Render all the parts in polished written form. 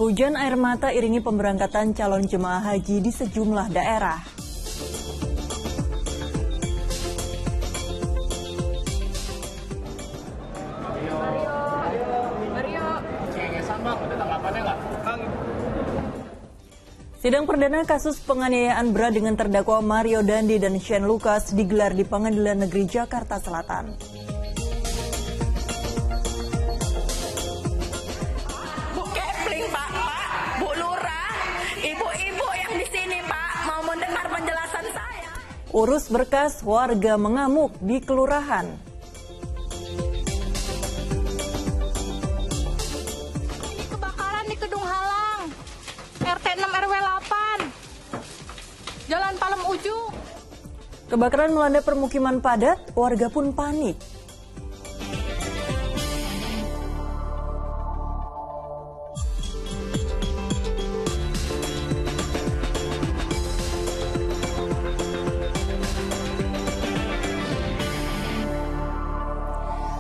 Hujan air mata iringi pemberangkatan calon jemaah haji di sejumlah daerah. Sidang perdana kasus penganiayaan berat dengan terdakwa Mario Dandi dan Shane Lucas digelar di Pengadilan Negeri Jakarta Selatan. Bu Kepling, Pak, Bu Lurah, ibu-ibu yang di sini, Pak, mau mendengar penjelasan saya. Urus berkas, warga mengamuk di kelurahan. Kebakaran di Kedung Halang, RT 6 RW 8, Jalan Palem Ujung. Kebakaran melanda permukiman padat, warga pun panik.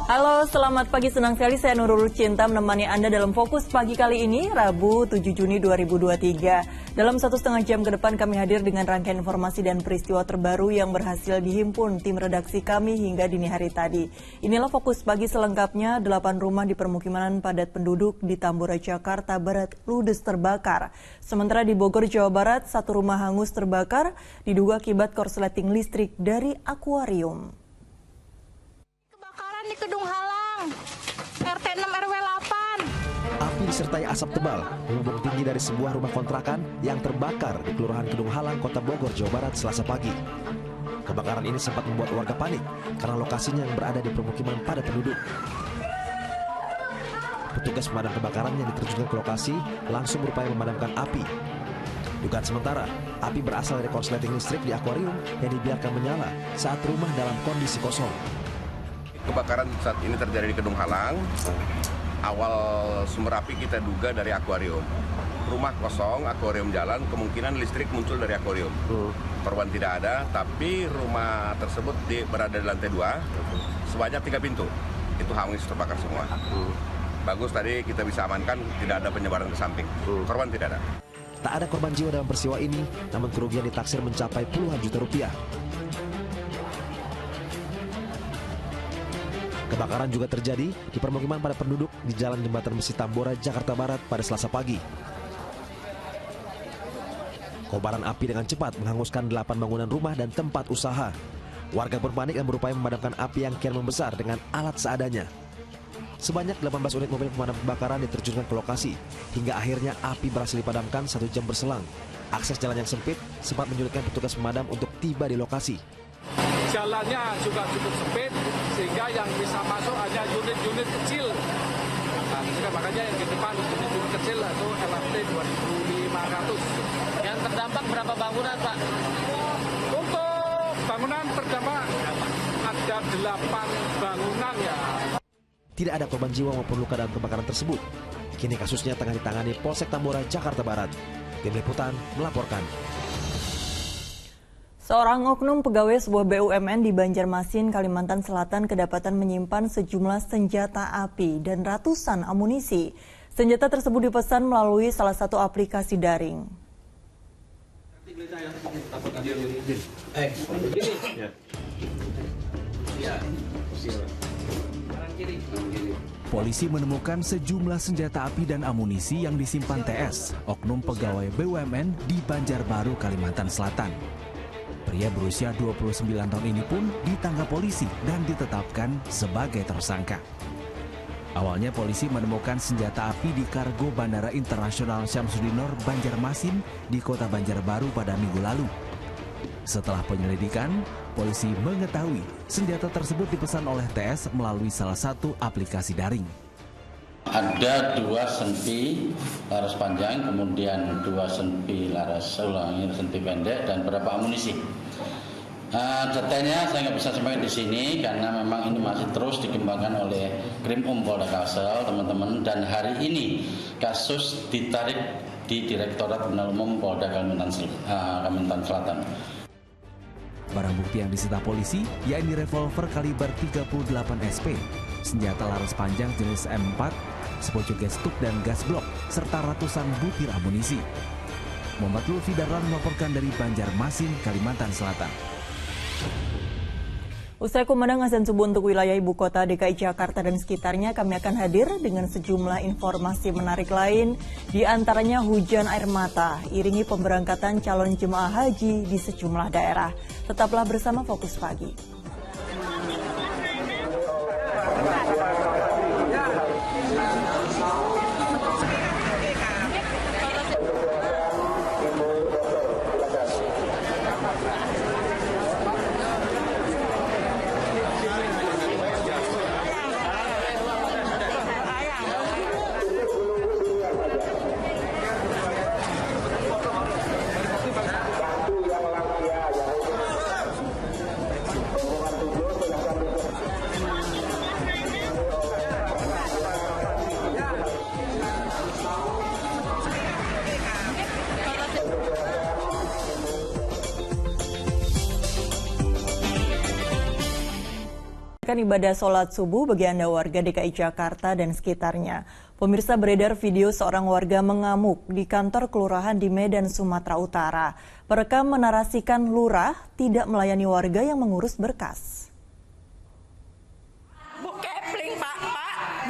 Halo, selamat pagi. Senang sekali saya Nurul Cinta menemani Anda dalam Fokus Pagi kali ini, Rabu 7 Juni 2023. Dalam 1,5 jam ke depan kami hadir dengan rangkaian informasi dan peristiwa terbaru yang berhasil dihimpun tim redaksi kami hingga dini hari tadi. Inilah Fokus Pagi selengkapnya. 8 rumah di permukiman padat penduduk di Tambora, Jakarta Barat ludes terbakar. Sementara di Bogor, Jawa Barat, 1 rumah hangus terbakar diduga akibat korsleting listrik dari akuarium. Di Kedung Halang, RT 6 RW 8. Api disertai asap tebal membumbung tinggi dari sebuah rumah kontrakan yang terbakar di Kelurahan Kedung Halang, Kota Bogor, Jawa Barat, Selasa pagi. Kebakaran ini sempat membuat warga panik karena lokasinya yang berada di permukiman padat penduduk. Petugas pemadam kebakaran yang diterjunkan ke lokasi langsung berupaya memadamkan api. Dugaan sementara, api berasal dari korsleting listrik di akuarium yang dibiarkan menyala saat rumah dalam kondisi kosong. Kebakaran saat ini terjadi di Kedung Halang. Awal sumber api kita duga dari akuarium. Rumah kosong, akuarium jalan, kemungkinan listrik muncul dari akuarium. Korban tidak ada, tapi rumah tersebut berada di lantai 2, sebanyak 3 pintu. Itu hangus terbakar semua. Bagus tadi kita bisa amankan, tidak ada penyebaran ke samping. Korban tidak ada. Tak ada korban jiwa dalam peristiwa ini, namun kerugian ditaksir mencapai puluhan juta rupiah. Kebakaran juga terjadi di permukiman padat penduduk di Jalan Jembatan Besi Tambora, Jakarta Barat pada Selasa pagi. Kobaran api dengan cepat menghanguskan 8 bangunan rumah dan tempat usaha. Warga pun panik dan berupaya memadamkan api yang kian membesar dengan alat seadanya. Sebanyak 18 unit mobil pemadam kebakaran diterjunkan ke lokasi, hingga akhirnya api berhasil dipadamkan 1 jam berselang. Akses jalan yang sempit sempat menyulitkan petugas pemadam untuk tiba di lokasi. Jalannya juga cukup sempit, sehingga yang bisa masuk hanya unit-unit kecil. Nah, makanya yang di depan unit-unit kecil itu LRT 2500. Yang terdampak berapa bangunan, Pak? Untuk bangunan terdampak ada 8 bangunan ya. Tidak ada korban jiwa maupun luka dalam kebakaran tersebut. Kini kasusnya tengah ditangani Polsek Tambora, Jakarta Barat. Tim Liputan melaporkan. Seorang oknum pegawai sebuah BUMN di Banjarmasin, Kalimantan Selatan kedapatan menyimpan sejumlah senjata api dan ratusan amunisi. Senjata tersebut dipesan melalui salah satu aplikasi daring. Polisi menemukan sejumlah senjata api dan amunisi yang disimpan TS, oknum pegawai BUMN di Banjarbaru, Kalimantan Selatan. Pria berusia 29 tahun ini pun ditangkap polisi dan ditetapkan sebagai tersangka. Awalnya polisi menemukan senjata api di kargo Bandara Internasional Syamsuddinor Banjarmasin di Kota Banjarbaru pada Minggu lalu. Setelah penyelidikan, polisi mengetahui senjata tersebut dipesan oleh TS melalui salah satu aplikasi daring. Ada 2 senpi laras panjang, kemudian 2 senpi laras senpi pendek, dan beberapa amunisi. Detailnya saya nggak bisa sampaikan di sini karena memang ini masih terus dikembangkan oleh Krimum Polda Kalsel, teman-teman. Dan hari ini kasus ditarik di Direktorat Kriminal Umum Polda Kalimantan Selatan. Barang bukti yang disita polisi yakni revolver kaliber 38 SP, senjata laras panjang jenis M4, sepucuk gestuk dan gas blok, serta ratusan butir amunisi. Muhammad Lutfi Darlan melaporkan dari Banjarmasin, Kalimantan Selatan. Usai kumandang azan subuh untuk wilayah ibu kota DKI Jakarta dan sekitarnya, kami akan hadir dengan sejumlah informasi menarik lain, di antaranya hujan air mata, iringi pemberangkatan calon jemaah haji di sejumlah daerah. Tetaplah bersama Fokus Pagi. Ibadah sholat subuh bagi Anda warga DKI Jakarta dan sekitarnya. Pemirsa, beredar video seorang warga mengamuk di kantor kelurahan di Medan, Sumatera Utara. Perekam menarasikan lurah tidak melayani warga yang mengurus berkas. Bu Kepling, Pak,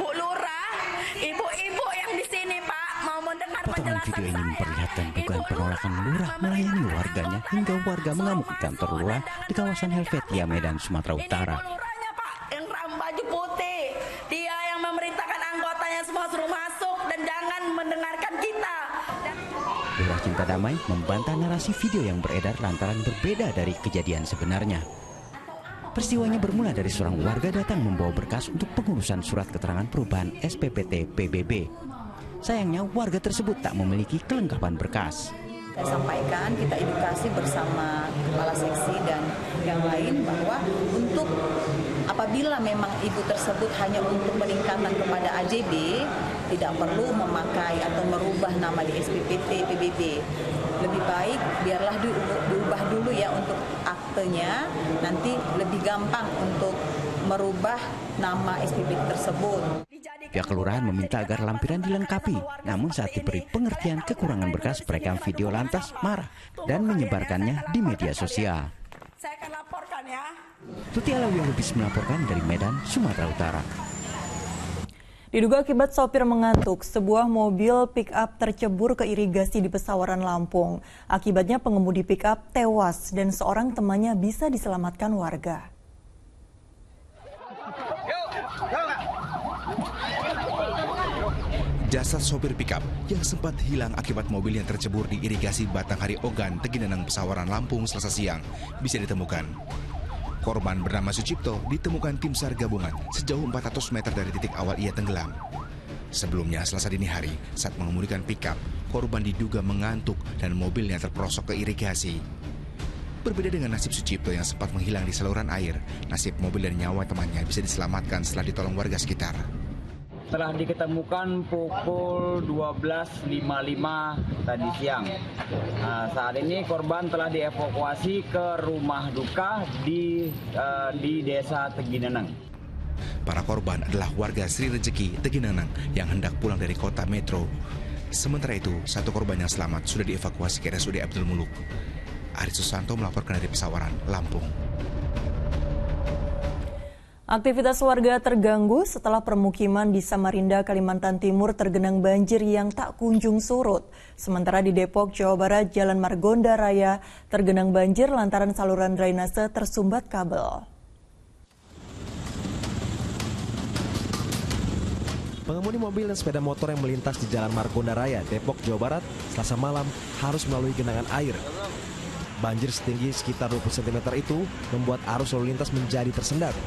Bu Lurah, ibu-ibu yang di sini, Pak, mau mendengar Potongan penjelasan video ini saya. memperlihatkan dugaan penolakan lurah melayani warganya hingga warga mengamuk di kantor lurah di kawasan Helvetia, Medan, Sumatera Utara. Yang baju putih, dia yang memerintahkan anggotanya semua suruh masuk dan jangan mendengarkan kita. Lurah Cinta Damai membantah narasi video yang beredar lantaran berbeda dari kejadian sebenarnya. Peristiwanya bermula dari seorang warga datang membawa berkas untuk pengurusan surat keterangan perubahan SPPT PBB. Sayangnya warga tersebut tak memiliki kelengkapan berkas. Saya sampaikan, kita edukasi bersama kepala seksi dan yang lain bahwa untuk apabila memang ibu tersebut hanya untuk peningkatan kepada AJB, tidak perlu memakai atau merubah nama di SPPT PBB. Lebih baik biarlah diubah dulu ya untuk aktenya, nanti lebih gampang untuk merubah nama SPPT tersebut. Pihak kelurahan meminta agar lampiran dilengkapi, namun saat diberi pengertian kekurangan berkas, perekam video lantas marah dan menyebarkannya di media sosial. Saya akan laporkan ya. Tuti Alawi Lubis melaporkan dari Medan, Sumatera Utara. Diduga akibat sopir mengantuk, sebuah mobil pick-up tercebur ke irigasi di Pesawaran, Lampung. Akibatnya pengemudi pick-up tewas dan seorang temannya bisa diselamatkan warga. Jasad sopir pickup yang sempat hilang akibat mobil yang tercebur di irigasi Batanghari Ogan, Tegineneng, Pesawaran, Lampung Selasa siang bisa ditemukan. Korban bernama Sucipto ditemukan tim SAR gabungan sejauh 400 meter dari titik awal ia tenggelam. Sebelumnya Selasa dini hari saat mengemudikan pickup, korban diduga mengantuk dan mobilnya terperosok ke irigasi. Berbeda dengan nasib Sucipto yang sempat menghilang di saluran air, nasib mobil dan nyawa temannya bisa diselamatkan setelah ditolong warga sekitar. Telah diketemukan pukul 12.55 tadi siang. Saat ini korban telah dievakuasi ke rumah duka di desa Tegineneng. Para korban adalah warga Sri Rejeki, Tegineneng yang hendak pulang dari kota metro. Sementara itu, satu korban yang selamat sudah dievakuasi ke RSUD Abdul Muluk. Aris Susanto melaporkan dari Pesawaran, Lampung. Aktivitas warga terganggu setelah permukiman di Samarinda, Kalimantan Timur tergenang banjir yang tak kunjung surut. Sementara di Depok, Jawa Barat, Jalan Margonda Raya tergenang banjir lantaran saluran drainase tersumbat kabel. Pengemudi mobil dan sepeda motor yang melintas di Jalan Margonda Raya, Depok, Jawa Barat, Selasa malam harus melalui genangan air. Banjir setinggi sekitar 20 cm itu membuat arus lalu lintas menjadi tersendat.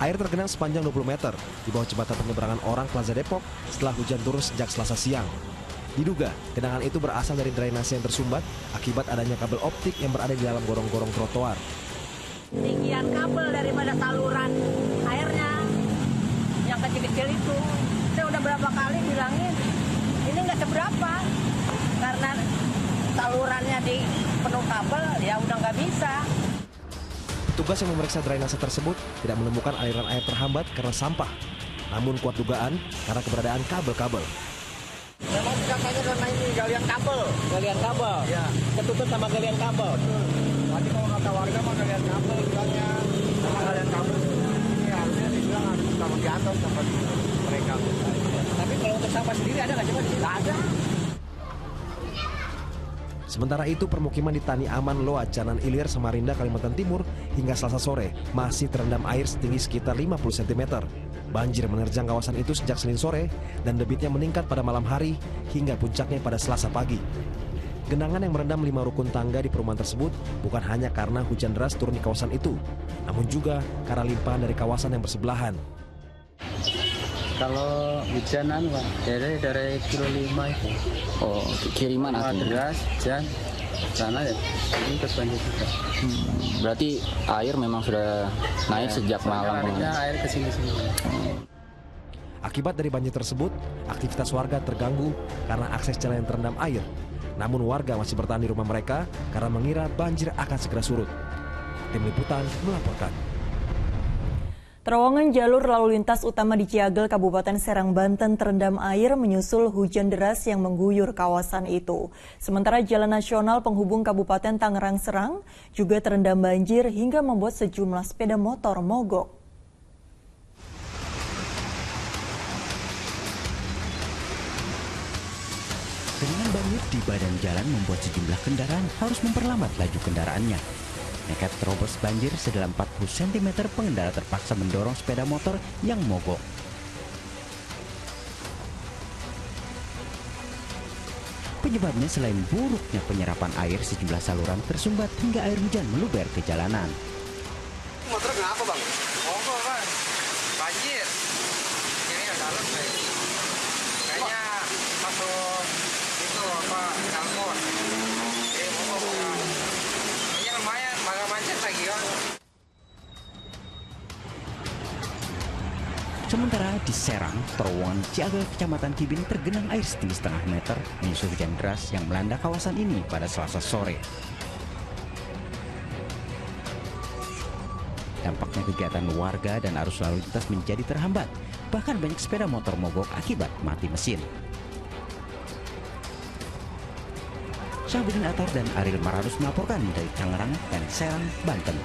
Air tergenang sepanjang 20 meter di bawah jembatan penyeberangan orang Plaza Depok setelah hujan turun sejak Selasa siang. Diduga, genangan itu berasal dari drainase yang tersumbat akibat adanya kabel optik yang berada di dalam gorong-gorong trotoar. Tinggian kabel daripada saluran airnya yang kecil-kecil itu. Saya udah berapa kali bilangin, ini nggak seberapa. Karena salurannya di penuh kabel, ya udah nggak bisa. Petugas yang memeriksa drainase tersebut tidak menemukan aliran air terhambat karena sampah. Namun kuat dugaan karena keberadaan kabel-kabel. Memang katanya karena ini galian kabel. Galian kabel? Ya. Ketutup sama galian kabel? Tadi kalau kata warga mah galian kabel bilangnya. Sama galian kabel ini harusnya dibilang harus sama di atas tempat mereka. Tapi kalau untuk sampah sendiri ada nggak coba? Nggak ada. Sementara itu, permukiman di Tani Aman Loa, Canan Ilir, Samarinda, Kalimantan Timur hingga Selasa sore masih terendam air setinggi sekitar 50 cm. Banjir menerjang kawasan itu sejak Senin sore dan debitnya meningkat pada malam hari hingga puncaknya pada Selasa pagi. Genangan yang merendam 5 rukun tangga di perumahan tersebut bukan hanya karena hujan deras turun di kawasan itu, namun juga karena limpahan dari kawasan yang bersebelahan. Kalau hujanan Pak, dari kilo 5 itu. Oh, kiriman asli. Deras, hujan, sana ya, ini ikut banjir juga. Berarti air memang sudah naik sejak malam. Air kesini-sini. Akibat dari banjir tersebut, aktivitas warga terganggu karena akses jalan yang terendam air. Namun warga masih bertahan di rumah mereka karena mengira banjir akan segera surut. Tim Liputan melaporkan. Terowongan jalur lalu lintas utama di Ciagel, Kabupaten Serang, Banten terendam air menyusul hujan deras yang mengguyur kawasan itu. Sementara jalan nasional penghubung Kabupaten Tangerang Serang juga terendam banjir hingga membuat sejumlah sepeda motor mogok. Genangan banjir di badan jalan membuat sejumlah kendaraan harus memperlambat laju kendaraannya. Nekat terobos banjir sedalam 40 cm, pengendara terpaksa mendorong sepeda motor yang mogok. Penyebabnya selain buruknya penyerapan air, sejumlah saluran tersumbat hingga air hujan meluber ke jalanan. Motor kenapa Bang? Mogok Bang, banjir. Ini yang dalam kayaknya masuk itu apa, kalkon. Mogok. Lumayan, bakal macet lagi kan. Sementara di Serang, terowongan Ciagel, Kecamatan Kibin tergenang air setinggi setengah meter menyusul hujan deras yang melanda kawasan ini pada Selasa sore. Dampaknya kegiatan warga dan arus lalu lintas menjadi terhambat. Bahkan banyak sepeda motor mogok akibat mati mesin. Syahbudin Atar dan Ariel Maradus melaporkan dari Tangerang dan Serang, Banten.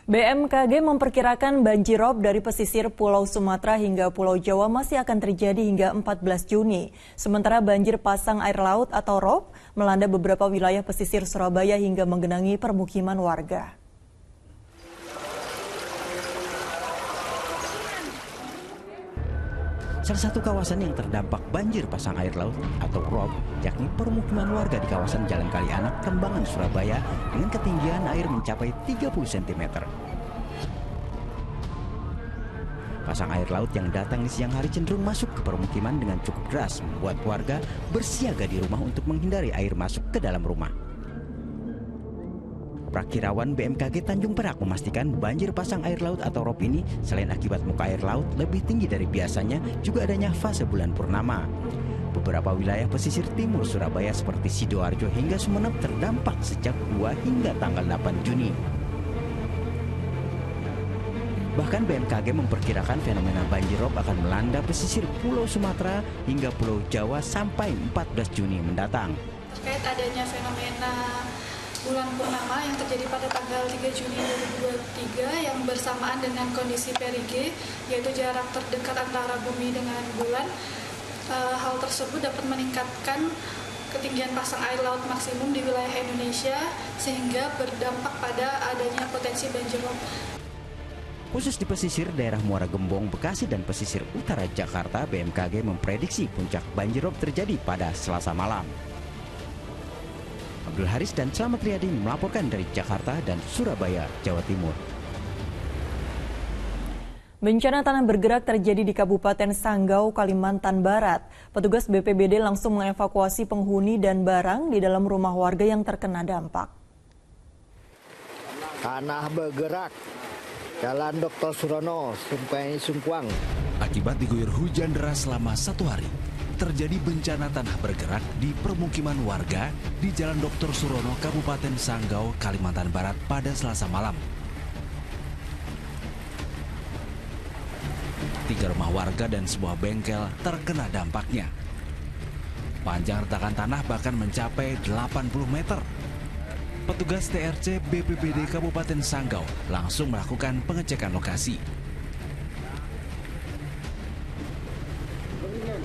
BMKG memperkirakan banjirop dari pesisir Pulau Sumatera hingga Pulau Jawa masih akan terjadi hingga 14 Juni. Sementara banjir pasang air laut atau ROB melanda beberapa wilayah pesisir Surabaya hingga menggenangi permukiman warga. Salah satu kawasan yang terdampak banjir pasang air laut atau ROB, yakni permukiman warga di kawasan Jalan Kali Anak, Kembangan, Surabaya dengan ketinggian air mencapai 30 cm. Pasang air laut yang datang di siang hari cenderung masuk ke permukiman dengan cukup deras, membuat warga bersiaga di rumah untuk menghindari air masuk ke dalam rumah. Prakirawan BMKG Tanjung Perak memastikan banjir pasang air laut atau ROB ini selain akibat muka air laut lebih tinggi dari biasanya, juga adanya fase bulan purnama. Beberapa wilayah pesisir timur Surabaya seperti Sidoarjo hingga Sumeneb terdampak sejak 2 hingga tanggal 8 Juni. Bahkan BMKG memperkirakan fenomena banjir ROB akan melanda pesisir Pulau Sumatera hingga Pulau Jawa sampai 14 Juni mendatang. Terkait adanya fenomena bulan purnama yang terjadi pada tanggal 3 Juni 2023 yang bersamaan dengan kondisi perigee, yaitu jarak terdekat antara bumi dengan bulan. Hal tersebut dapat meningkatkan ketinggian pasang air laut maksimum di wilayah Indonesia sehingga berdampak pada adanya potensi banjir rob. Khusus di pesisir daerah Muara Gembong, Bekasi, dan pesisir utara Jakarta, BMKG memprediksi puncak banjir rob terjadi pada Selasa malam. Abdul Haris dan Slamet Riyadi melaporkan dari Jakarta dan Surabaya, Jawa Timur. Bencana tanah bergerak terjadi di Kabupaten Sanggau, Kalimantan Barat. Petugas BPBD langsung mengevakuasi penghuni dan barang di dalam rumah warga yang terkena dampak. Tanah bergerak, Jalan Dr. Surono, Sungai Sungkuang. Akibat diguyur hujan deras selama 1 hari, terjadi bencana tanah bergerak di permukiman warga di Jalan Dr. Surono, Kabupaten Sanggau, Kalimantan Barat pada Selasa malam. 3 rumah warga dan sebuah bengkel terkena dampaknya. Panjang retakan tanah bahkan mencapai 80 meter. Petugas TRC BPBD Kabupaten Sanggau langsung melakukan pengecekan lokasi.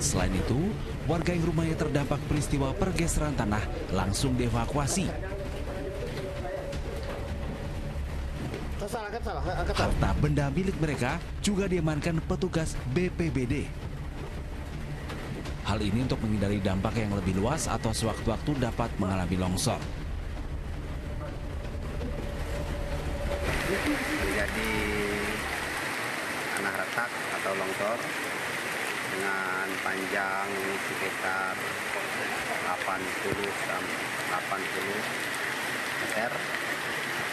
Selain itu, warga yang rumahnya terdampak peristiwa pergeseran tanah langsung dievakuasi. Harta benda milik mereka juga diamankan petugas BPBD. Hal ini untuk menghindari dampak yang lebih luas atau sewaktu-waktu dapat mengalami longsor. Terjadi tanah retak atau longsor dengan panjang sekitar 80 meter,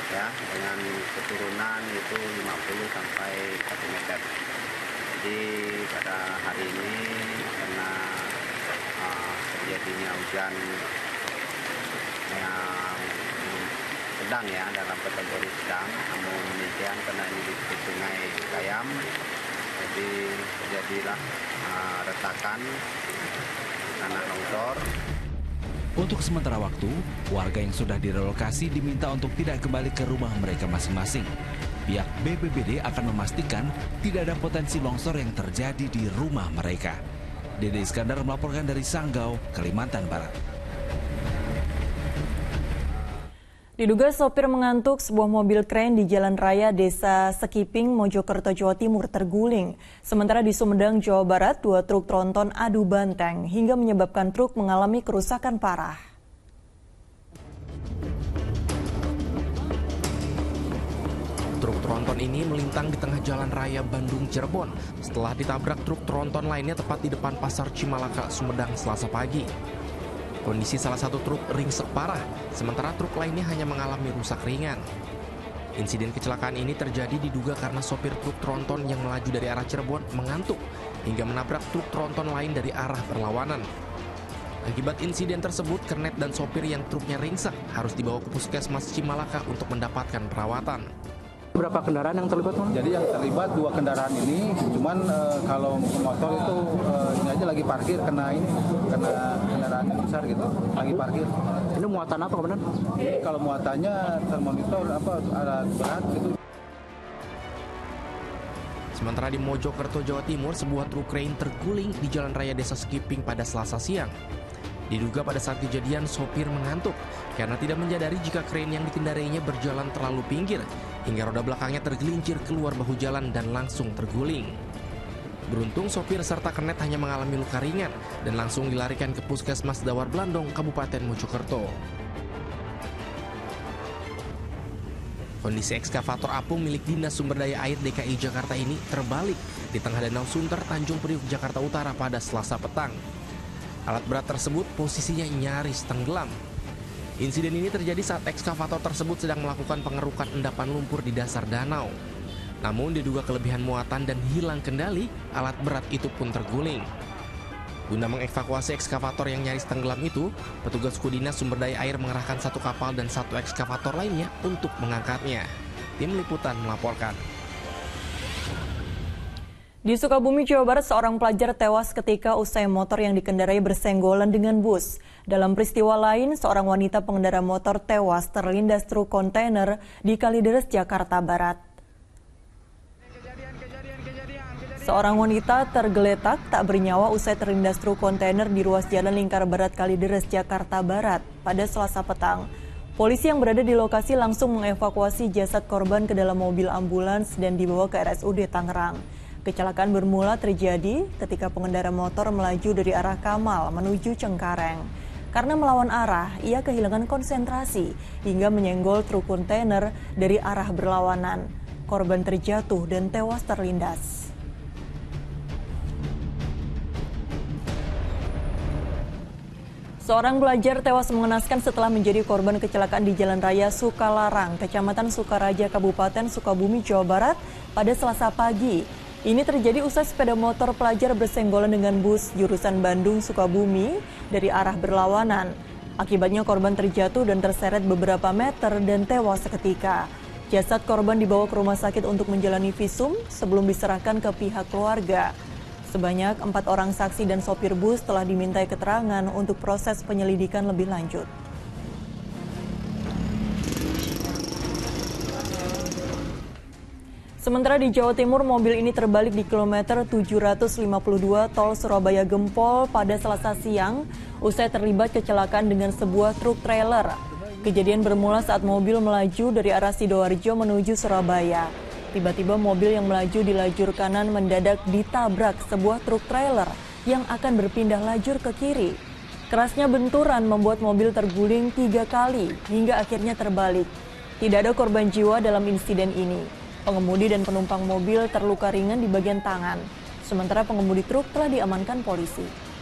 ya, dengan keturunan itu 50 sampai 1 meter. Jadi pada hari ini karena terjadinya hujan yang sedang, ya, dalam kategori sedang, namun demikian karena ini di Sungai Kayam, jadi terjadilah retakan tanah longsor. Untuk sementara waktu, warga yang sudah direlokasi diminta untuk tidak kembali ke rumah mereka masing-masing. Pihak BPBD akan memastikan tidak ada potensi longsor yang terjadi di rumah mereka. Dede Iskandar melaporkan dari Sanggau, Kalimantan Barat. Diduga sopir mengantuk, sebuah mobil kren di Jalan Raya Desa Sekiping, Mojokerto, Jawa Timur terguling. Sementara di Sumedang, Jawa Barat, 2 truk tronton adu banteng hingga menyebabkan truk mengalami kerusakan parah. Truk tronton ini melintang di tengah jalan raya Bandung Cirebon setelah ditabrak truk tronton lainnya tepat di depan Pasar Cimalaka, Sumedang, Selasa pagi. Kondisi salah satu truk ringsek parah, sementara truk lainnya hanya mengalami rusak ringan. Insiden kecelakaan ini terjadi diduga karena sopir truk tronton yang melaju dari arah Cirebon mengantuk hingga menabrak truk tronton lain dari arah berlawanan. Akibat insiden tersebut, kernet dan sopir yang truknya ringsek harus dibawa ke Puskesmas Cimalaka untuk mendapatkan perawatan. Berapa kendaraan yang terlibat? Jadi yang terlibat 2 kendaraan ini, cuman kalau motor itu ini aja lagi parkir kena kendaraan yang besar gitu, lagi parkir. Ini muatan apa kemudian? Kalau muatannya termonitor alat berat gitu. Sementara di Mojokerto, Jawa Timur, sebuah truk krain terguling di Jalan Raya Desa Sekiping pada Selasa siang. Diduga pada saat kejadian sopir mengantuk karena tidak menyadari jika krain yang dikendarainya berjalan terlalu pinggir hingga roda belakangnya tergelincir keluar bahu jalan dan langsung terguling. Beruntung sopir serta kernet hanya mengalami luka ringan dan langsung dilarikan ke Puskesmas Dawar Blandong, Kabupaten Mojokerto. Kondisi ekskavator apung milik Dinas Sumber Daya Air DKI Jakarta ini terbalik di tengah Danau Sunter, Tanjung Priuk, Jakarta Utara pada Selasa petang. Alat berat tersebut posisinya nyaris tenggelam. Insiden ini terjadi saat ekskavator tersebut sedang melakukan pengerukan endapan lumpur di dasar danau. Namun diduga kelebihan muatan dan hilang kendali, alat berat itu pun terguling. Guna mengevakuasi ekskavator yang nyaris tenggelam itu, petugas Dinas Sumber Daya Air mengerahkan 1 kapal dan 1 ekskavator lainnya untuk mengangkatnya. Tim Liputan melaporkan. Di Sukabumi, Jawa Barat, seorang pelajar tewas ketika usai motor yang dikendarai bersenggolan dengan bus. Dalam peristiwa lain, seorang wanita pengendara motor tewas terlindas truk kontainer di Kalideres, Jakarta Barat. Seorang wanita tergeletak tak bernyawa usai terlindas truk kontainer di ruas Jalan Lingkar Barat Kalideres, Jakarta Barat pada Selasa petang. Polisi yang berada di lokasi langsung mengevakuasi jasad korban ke dalam mobil ambulans dan dibawa ke RSUD Tangerang. Kecelakaan bermula terjadi ketika pengendara motor melaju dari arah Kamal menuju Cengkareng. Karena melawan arah, ia kehilangan konsentrasi hingga menyenggol truk kontainer dari arah berlawanan. Korban terjatuh dan tewas terlindas. Seorang pelajar tewas mengenaskan setelah menjadi korban kecelakaan di Jalan Raya Sukalarang, Kecamatan Sukaraja, Kabupaten Sukabumi, Jawa Barat pada Selasa pagi. Ini terjadi usai sepeda motor pelajar bersenggolan dengan bus jurusan Bandung-Sukabumi dari arah berlawanan. Akibatnya korban terjatuh dan terseret beberapa meter dan tewas seketika. Jasad korban dibawa ke rumah sakit untuk menjalani visum sebelum diserahkan ke pihak keluarga. Sebanyak 4 orang saksi dan sopir bus telah dimintai keterangan untuk proses penyelidikan lebih lanjut. Sementara di Jawa Timur, mobil ini terbalik di kilometer 752 tol Surabaya Gempol pada Selasa siang usai terlibat kecelakaan dengan sebuah truk trailer. Kejadian bermula saat mobil melaju dari arah Sidoarjo menuju Surabaya. Tiba-tiba mobil yang melaju di lajur kanan mendadak ditabrak sebuah truk trailer yang akan berpindah lajur ke kiri. Kerasnya benturan membuat mobil terguling 3 kali hingga akhirnya terbalik. Tidak ada korban jiwa dalam insiden ini. Pengemudi dan penumpang mobil terluka ringan di bagian tangan. Sementara pengemudi truk telah diamankan polisi.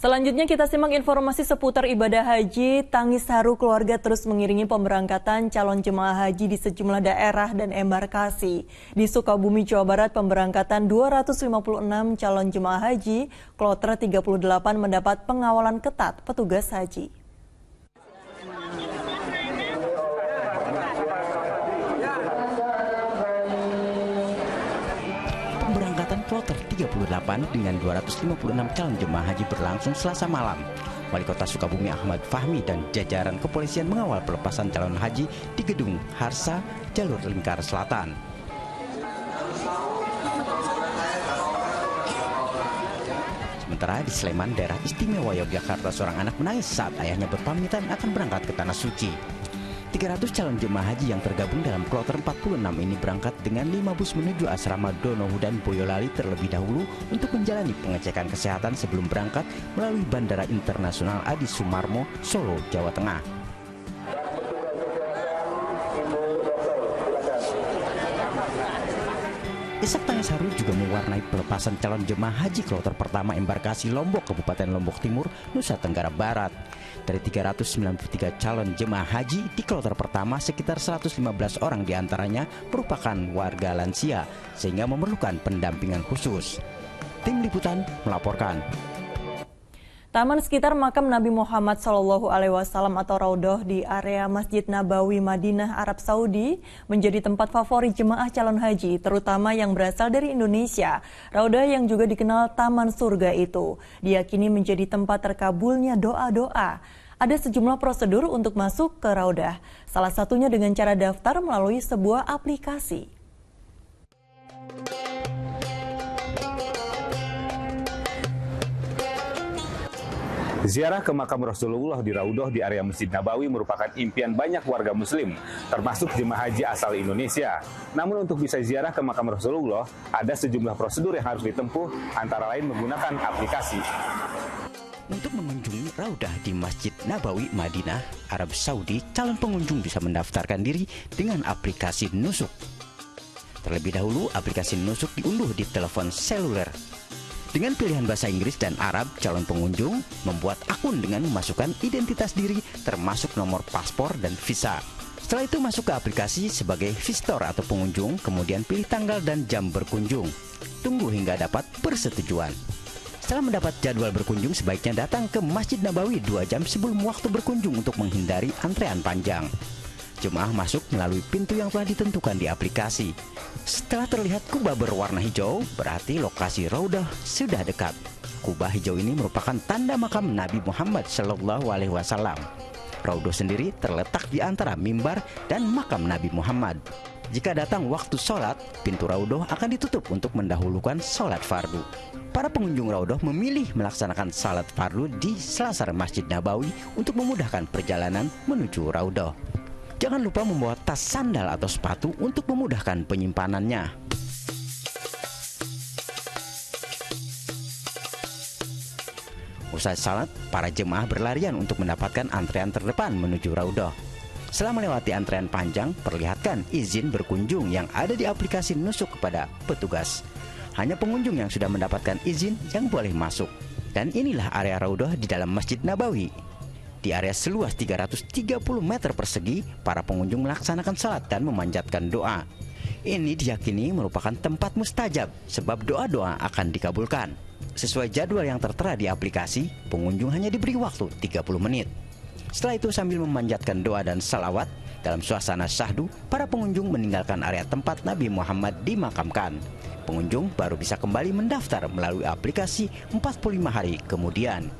Selanjutnya kita simak informasi seputar ibadah haji. Tangis haru keluarga terus mengiringi pemberangkatan calon jemaah haji di sejumlah daerah dan embarkasi. Di Sukabumi, Jawa Barat, pemberangkatan 256 calon jemaah haji kloter 38 mendapat pengawalan ketat petugas haji. Kloter 38 dengan 256 calon jemaah haji berlangsung Selasa malam. Wali Kota Sukabumi Ahmad Fahmi dan jajaran kepolisian mengawal pelepasan calon haji di Gedung Harsa, Jalur Lingkar Selatan. Sementara di Sleman, daerah istimewa Yogyakarta, seorang anak menangis saat ayahnya berpamitan akan berangkat ke Tanah Suci. 300 calon jemaah haji yang tergabung dalam kloter 46 ini berangkat dengan 5 bus menuju asrama Donohudan Boyolali terlebih dahulu untuk menjalani pengecekan kesehatan sebelum berangkat melalui Bandara Internasional Adi Sumarmo, Solo, Jawa Tengah. Isak tangis haru juga mewarnai pelepasan calon jemaah haji kloter pertama embarkasi Lombok, Kabupaten Lombok Timur, Nusa Tenggara Barat. Dari 393 calon jemaah haji di kloter pertama, sekitar 115 orang diantaranya merupakan warga lansia sehingga memerlukan pendampingan khusus. Tim Liputan melaporkan. Taman sekitar makam Nabi Muhammad SAW atau Raudhah di area Masjid Nabawi Madinah, Arab Saudi menjadi tempat favorit jemaah calon haji, terutama yang berasal dari Indonesia. Raudhah yang juga dikenal Taman Surga itu diyakini menjadi tempat terkabulnya doa-doa. Ada sejumlah prosedur untuk masuk ke Raudhah, salah satunya dengan cara daftar melalui sebuah aplikasi. Ziarah ke makam Rasulullah di Raudhah di area Masjid Nabawi merupakan impian banyak warga muslim, termasuk jemaah haji asal Indonesia. Namun untuk bisa ziarah ke makam Rasulullah, ada sejumlah prosedur yang harus ditempuh, antara lain menggunakan aplikasi. Untuk mengunjungi Raudhah di Masjid Nabawi Madinah, Arab Saudi, calon pengunjung bisa mendaftarkan diri dengan aplikasi Nusuk. Terlebih dahulu, aplikasi Nusuk diunduh di telepon seluler. Dengan pilihan bahasa Inggris dan Arab, calon pengunjung membuat akun dengan memasukkan identitas diri termasuk nomor paspor dan visa. Setelah itu masuk ke aplikasi sebagai visitor atau pengunjung, kemudian pilih tanggal dan jam berkunjung. Tunggu hingga dapat persetujuan. Setelah mendapat jadwal berkunjung, sebaiknya datang ke Masjid Nabawi 2 jam sebelum waktu berkunjung untuk menghindari antrean panjang. Jemaah masuk melalui pintu yang telah ditentukan di aplikasi. Setelah terlihat kubah berwarna hijau, berarti lokasi Raudhah sudah dekat. Kubah hijau ini merupakan tanda makam Nabi Muhammad SAW. Raudhah sendiri terletak di antara mimbar dan makam Nabi Muhammad. Jika datang waktu sholat, pintu Raudhah akan ditutup untuk mendahulukan sholat fardu. Para pengunjung Raudhah memilih melaksanakan sholat fardu di selasar Masjid Nabawi untuk memudahkan perjalanan menuju Raudhah. Jangan lupa membawa tas sandal atau sepatu untuk memudahkan penyimpanannya. Usai salat, para jemaah berlarian untuk mendapatkan antrean terdepan menuju Raudhah. Setelah melewati antrean panjang, perlihatkan izin berkunjung yang ada di aplikasi Nusuk kepada petugas. Hanya pengunjung yang sudah mendapatkan izin yang boleh masuk. Dan inilah area Raudhah di dalam Masjid Nabawi. Di area seluas 330 meter persegi, para pengunjung melaksanakan salat dan memanjatkan doa. Ini diyakini merupakan tempat mustajab sebab doa-doa akan dikabulkan. sesuai jadwal yang tertera di aplikasi, pengunjung hanya diberi waktu 30 menit. Setelah itu sambil memanjatkan doa dan salawat, dalam suasana syahdu, para pengunjung meninggalkan area tempat Nabi Muhammad dimakamkan. Pengunjung baru bisa kembali mendaftar melalui aplikasi 45 hari kemudian.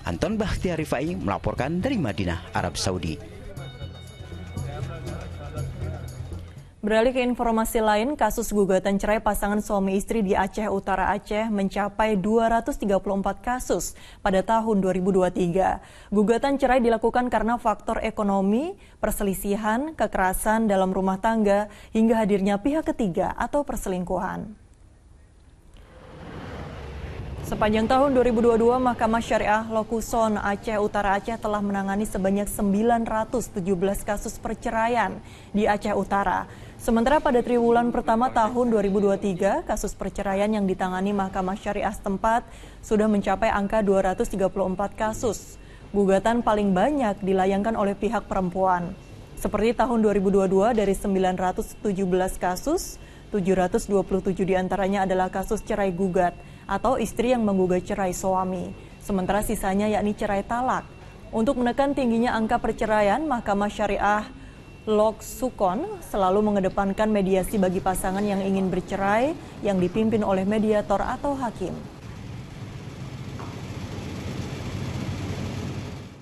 Anton Bakhtiar Rifai melaporkan dari Madinah, Arab Saudi. Beralih ke informasi lain, kasus gugatan cerai pasangan suami istri di Aceh Utara Aceh mencapai 234 kasus pada tahun 2023. Gugatan cerai dilakukan karena faktor ekonomi, perselisihan, kekerasan dalam rumah tangga, hingga hadirnya pihak ketiga atau perselingkuhan. Sepanjang tahun 2022, Mahkamah Syariah Lokuson Aceh Utara Aceh telah menangani sebanyak 917 kasus perceraian di Aceh Utara. Sementara pada triwulan pertama tahun 2023, kasus perceraian yang ditangani Mahkamah Syariah setempat sudah mencapai angka 234 kasus. Gugatan paling banyak dilayangkan oleh pihak perempuan. Seperti tahun 2022, dari 917 kasus, 727 diantaranya adalah kasus cerai gugat atau istri yang menggugat cerai suami. Sementara sisanya yakni cerai talak. Untuk menekan tingginya angka perceraian, Mahkamah Syariah Loksukon selalu mengedepankan mediasi bagi pasangan yang ingin bercerai yang dipimpin oleh mediator atau hakim.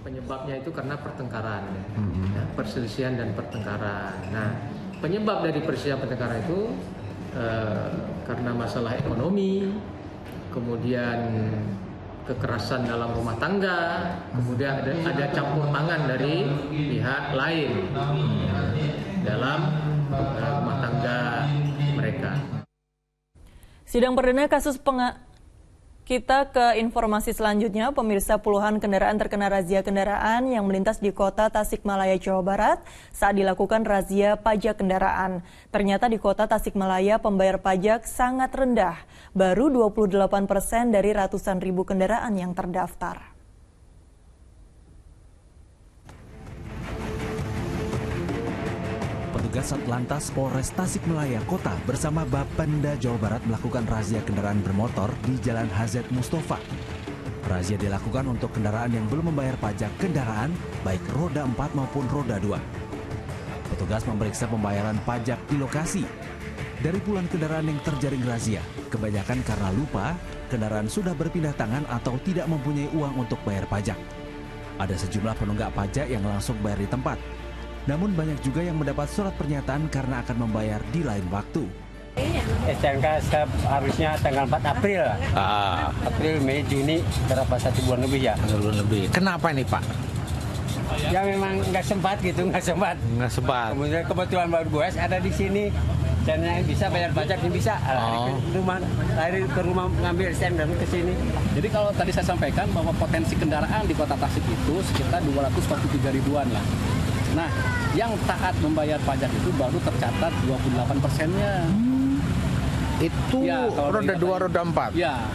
Penyebabnya itu karena pertengkaran, ya, perselisihan dan pertengkaran. Nah, penyebab dari perselisihan pertengkaran itu karena masalah ekonomi, kemudian kekerasan dalam rumah tangga, kemudian ada campur tangan dari pihak lain dalam rumah tangga mereka. Sidang perdana kasus Kita ke informasi selanjutnya, pemirsa, puluhan kendaraan terkena razia kendaraan yang melintas di kota Tasikmalaya, Jawa Barat saat dilakukan razia pajak kendaraan. Ternyata di kota Tasikmalaya pembayar pajak sangat rendah, baru 28% dari ratusan ribu kendaraan yang terdaftar. Petugas Satlantas Polres Tasikmalaya Kota bersama Bapenda Jawa Barat melakukan razia kendaraan bermotor di Jalan HZ Mustafa. Razia dilakukan untuk kendaraan yang belum membayar pajak kendaraan, baik roda 4 maupun roda 2. Petugas memeriksa pembayaran pajak di lokasi. Dari puluhan kendaraan yang terjaring razia, kebanyakan karena lupa, kendaraan sudah berpindah tangan atau tidak mempunyai uang untuk bayar pajak. Ada sejumlah penunggak pajak yang langsung bayar di tempat. Namun banyak juga yang mendapat surat pernyataan karena akan membayar di lain waktu. STNK harusnya tanggal 4 April. April, Mei, Juni, berapa 1 bulan lebih ya? 1 bulan lebih. Kenapa nih Pak? Ya memang nggak sempat gitu, nggak sempat. Kemudian kebetulan baru goes ada di sini. Dan yang bisa bayar pajak yang bisa. Lari ke rumah ngambil STNK dan ke sini. Jadi kalau tadi saya sampaikan bahwa potensi kendaraan di Kota Tasik itu sekitar 243 ribuan lah. Nah, yang taat membayar pajak itu baru tercatat 28%-nya. Itu ya, roda 2, roda 4? Ya.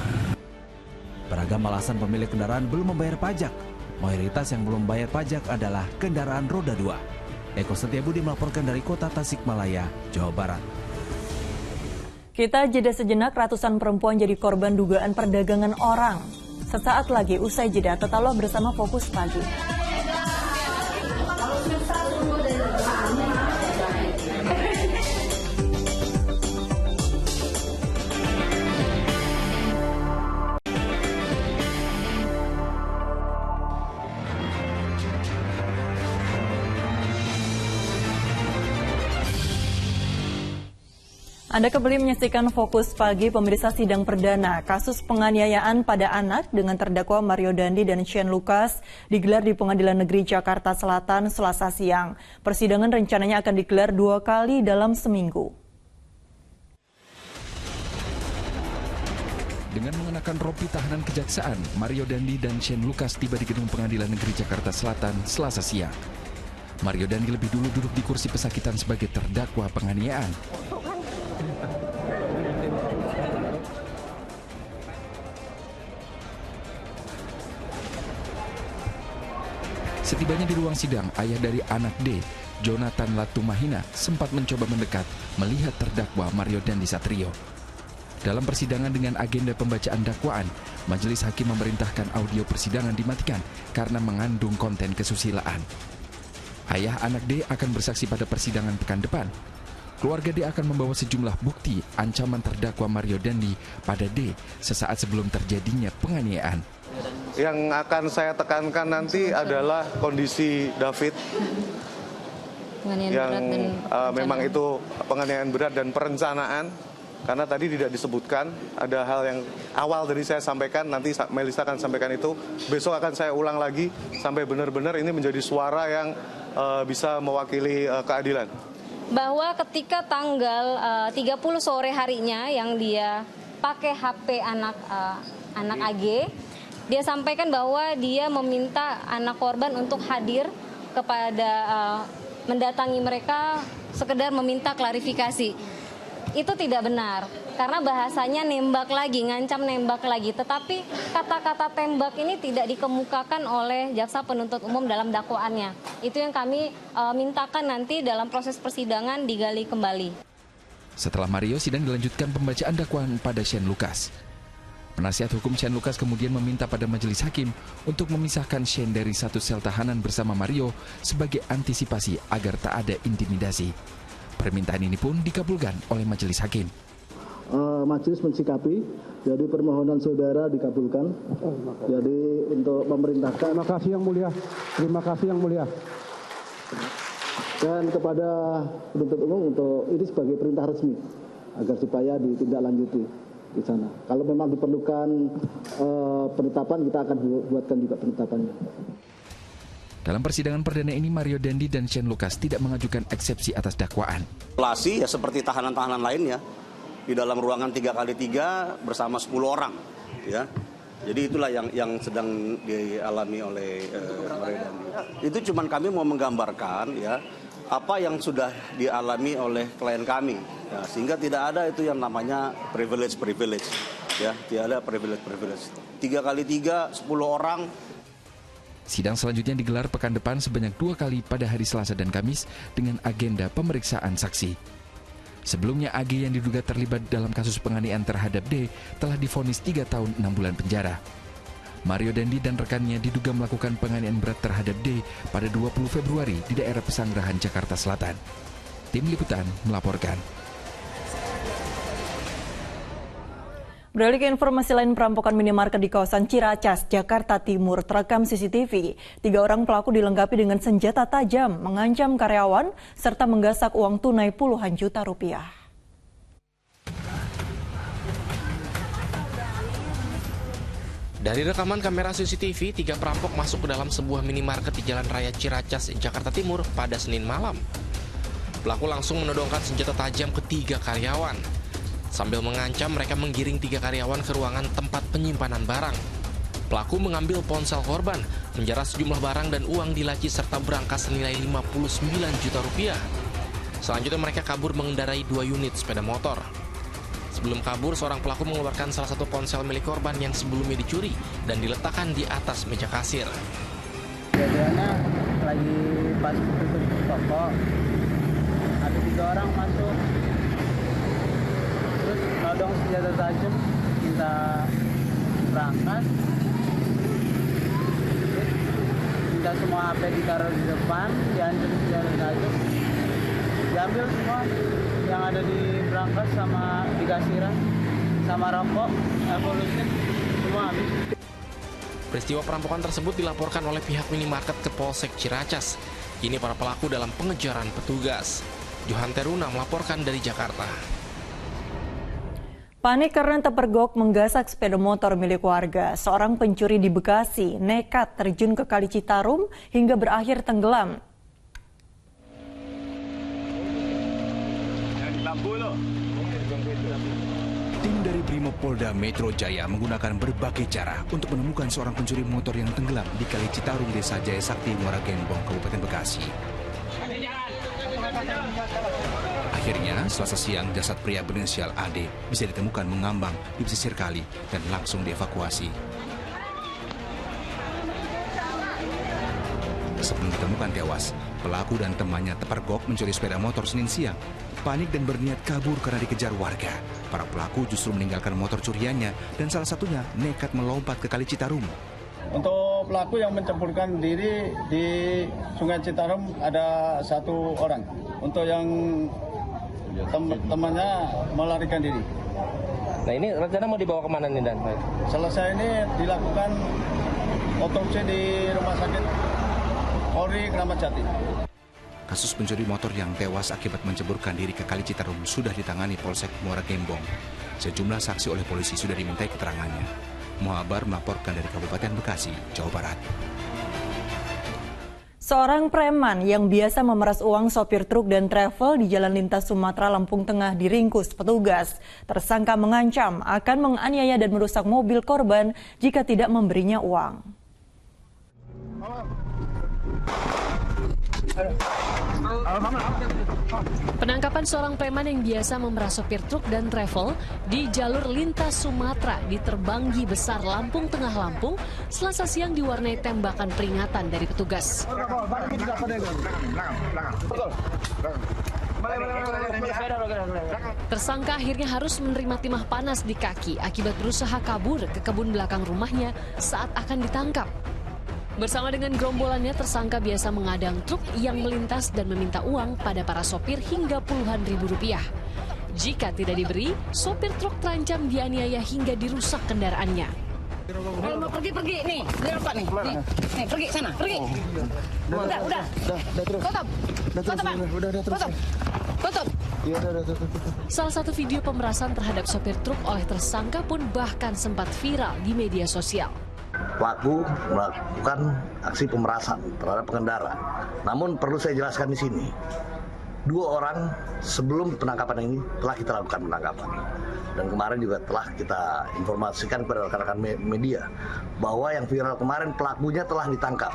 Beragam alasan pemilik kendaraan belum membayar pajak. Mayoritas yang belum bayar pajak adalah kendaraan roda 2. Eko Setiabudi melaporkan dari Kota Tasikmalaya, Jawa Barat. Kita jeda sejenak, ratusan perempuan jadi korban dugaan perdagangan orang. Sesaat lagi usai jeda, tetaplah bersama Fokus Pagi. Anda kembali menyaksikan Fokus Pagi. Pemirsa, sidang perdana kasus penganiayaan pada anak dengan terdakwa Mario Dandi dan Shane Lucas digelar di Pengadilan Negeri Jakarta Selatan Selasa siang. Persidangan rencananya akan digelar 2 kali dalam seminggu. Dengan mengenakan rompi tahanan kejaksaan, Mario Dandi dan Shane Lucas tiba di Gedung Pengadilan Negeri Jakarta Selatan Selasa siang. Mario Dandi lebih dulu duduk di kursi pesakitan sebagai terdakwa penganiayaan. Setibanya di ruang sidang, ayah dari anak D, Jonathan Latumahina, sempat mencoba mendekat melihat terdakwa Mario Dandi Satrio. Dalam persidangan dengan agenda pembacaan dakwaan, majelis hakim memerintahkan audio persidangan dimatikan karena mengandung konten kesusilaan. Ayah anak D akan bersaksi pada persidangan pekan depan. Keluarga D akan membawa sejumlah bukti ancaman terdakwa Mario Dandi pada D sesaat sebelum terjadinya penganiayaan. Yang akan saya tekankan nanti adalah kondisi David yang memang itu penganiayaan berat dan perencanaan. Karena tadi tidak disebutkan, ada hal yang awal tadi saya sampaikan, nanti Melisa akan sampaikan itu. Besok akan saya ulang lagi sampai benar-benar ini menjadi suara yang bisa mewakili keadilan. Bahwa ketika tanggal 30 sore harinya yang dia pakai HP anak AG, dia sampaikan bahwa dia meminta anak korban untuk hadir kepada mendatangi mereka sekedar meminta klarifikasi. Itu tidak benar, karena bahasanya nembak lagi, ngancam nembak lagi. Tetapi kata-kata tembak ini tidak dikemukakan oleh jaksa penuntut umum dalam dakwaannya. Itu yang kami mintakan nanti dalam proses persidangan digali kembali. Setelah Mario, sidang dilanjutkan pembacaan dakwaan pada Shane Lucas. Penasihat hukum Shane Lucas kemudian meminta pada majelis hakim untuk memisahkan Shane dari satu sel tahanan bersama Mario sebagai antisipasi agar tak ada intimidasi. Permintaan ini pun dikabulkan oleh majelis hakim. Majelis mensikapi, jadi permohonan saudara dikabulkan. Jadi untuk memerintahkan. Terima kasih yang mulia. Terima kasih yang mulia. Dan kepada penuntut umum untuk ini sebagai perintah resmi agar supaya ditindaklanjuti di sana. Kalau memang diperlukan penetapan, kita akan buatkan juga penetapannya. Dalam persidangan perdana ini, Mario Dandi dan Shane Lucas tidak mengajukan eksepsi atas dakwaan. Isolasi ya seperti tahanan-tahanan lainnya di dalam ruangan 3x3 bersama 10 orang, ya. Jadi itulah yang sedang dialami oleh Mario Dandi. Itu cuman kami mau menggambarkan ya apa yang sudah dialami oleh klien kami, ya, sehingga tidak ada itu yang namanya privilege, ya, tidak ada privilege. 3x3 10 orang. Sidang selanjutnya digelar pekan depan sebanyak 2 kali pada hari Selasa dan Kamis dengan agenda pemeriksaan saksi. Sebelumnya AG yang diduga terlibat dalam kasus penganiayaan terhadap D telah divonis 3 tahun 6 bulan penjara. Mario Dandi dan rekannya diduga melakukan penganiayaan berat terhadap D pada 20 Februari di daerah Pesanggerahan, Jakarta Selatan. Tim Liputan melaporkan. Beralih ke informasi lain, perampokan minimarket di kawasan Ciracas, Jakarta Timur terekam CCTV. 3 orang pelaku dilengkapi dengan senjata tajam, mengancam karyawan, serta menggasak uang tunai puluhan juta rupiah. Dari rekaman kamera CCTV, 3 perampok masuk ke dalam sebuah minimarket di Jalan Raya Ciracas, Jakarta Timur pada Senin malam. Pelaku langsung menodongkan senjata tajam ke 3 karyawan. Sambil mengancam, mereka menggiring 3 karyawan ke ruangan tempat penyimpanan barang. Pelaku mengambil ponsel korban, menjaras sejumlah barang dan uang di laci serta berangkas senilai 59 juta rupiah. Selanjutnya mereka kabur mengendarai 2 unit sepeda motor. Sebelum kabur, seorang pelaku mengeluarkan salah satu ponsel milik korban yang sebelumnya dicuri dan diletakkan di atas meja kasir. Kejadiannya lagi pas tutup toko, ada 3 orang masuk. Terus nodong senjata tajam, minta berangkat, minta semua HP ditaruh di depan, diancam senjata tajam, diambil semua yang ada di berangkas sama di kasiran, sama rokok, evolusi, semua habis. Peristiwa perampokan tersebut dilaporkan oleh pihak minimarket ke Polsek Ciracas. Kini para pelaku dalam pengejaran petugas. Johan Teruna melaporkan dari Jakarta. Panik karena terpergok menggasak sepeda motor milik warga. Seorang pencuri di Bekasi nekat terjun ke Kali Citarum hingga berakhir tenggelam. Tim dari Brimopolda Metro Jaya menggunakan berbagai cara untuk menemukan seorang pencuri motor yang tenggelam di Kali Citarum, Desa Jaya Sakti, Muara Gembong, Kabupaten Bekasi. Akhirnya, Selasa siang, jasad pria berinisial AD bisa ditemukan mengambang di pesisir kali dan langsung dievakuasi. Sebelum ditemukan tewas, pelaku dan temannya terpergok mencuri sepeda motor Senin siang. Panik dan berniat kabur karena dikejar warga, para pelaku justru meninggalkan motor curiannya dan salah satunya nekat melompat ke Kali Citarum. Untuk pelaku yang menceburkan diri di Sungai Citarum ada 1 orang. Untuk yang temannya melarikan diri. Nah, ini rencana mau dibawa kemana nih, Dan? Selesai ini dilakukan otopsi di Rumah Sakit Polri Kramat Jati. Kasus pencuri motor yang tewas akibat menceburkan diri ke Kali Citarum sudah ditangani Polsek Muara Gembong. Sejumlah saksi oleh polisi sudah dimintai keterangannya. Muhabar melaporkan dari Kabupaten Bekasi, Jawa Barat. Seorang preman yang biasa memeras uang sopir truk dan travel di Jalan Lintas Sumatera, Lampung Tengah diringkus petugas. Tersangka mengancam akan menganiaya dan merusak mobil korban jika tidak memberinya uang. Penangkapan seorang preman yang biasa memeras sopir truk dan travel di jalur lintas Sumatera di Terbanggi Besar, Lampung Tengah, Lampung, Selasa siang diwarnai tembakan peringatan dari petugas. Tersangka akhirnya harus menerima timah panas di kaki akibat berusaha kabur ke kebun belakang rumahnya saat akan ditangkap. Bersama dengan gerombolannya, tersangka biasa mengadang truk yang melintas dan meminta uang pada para sopir hingga puluhan ribu rupiah. Jika tidak diberi, sopir truk terancam dianiaya hingga dirusak kendaraannya. Kalau mau pergi nih, lihat Pak nih. Nih, pergi sana, pergi. Udah. Tutup. Tutup. Salah satu video pemerasan terhadap sopir truk oleh tersangka pun bahkan sempat viral di media sosial. Pelaku melakukan aksi pemerasan terhadap pengendara. Namun perlu saya jelaskan di sini, 2 orang sebelum penangkapan ini telah kita lakukan penangkapan. Dan kemarin juga telah kita informasikan kepada rekan-rekan media bahwa yang viral kemarin pelakunya telah ditangkap.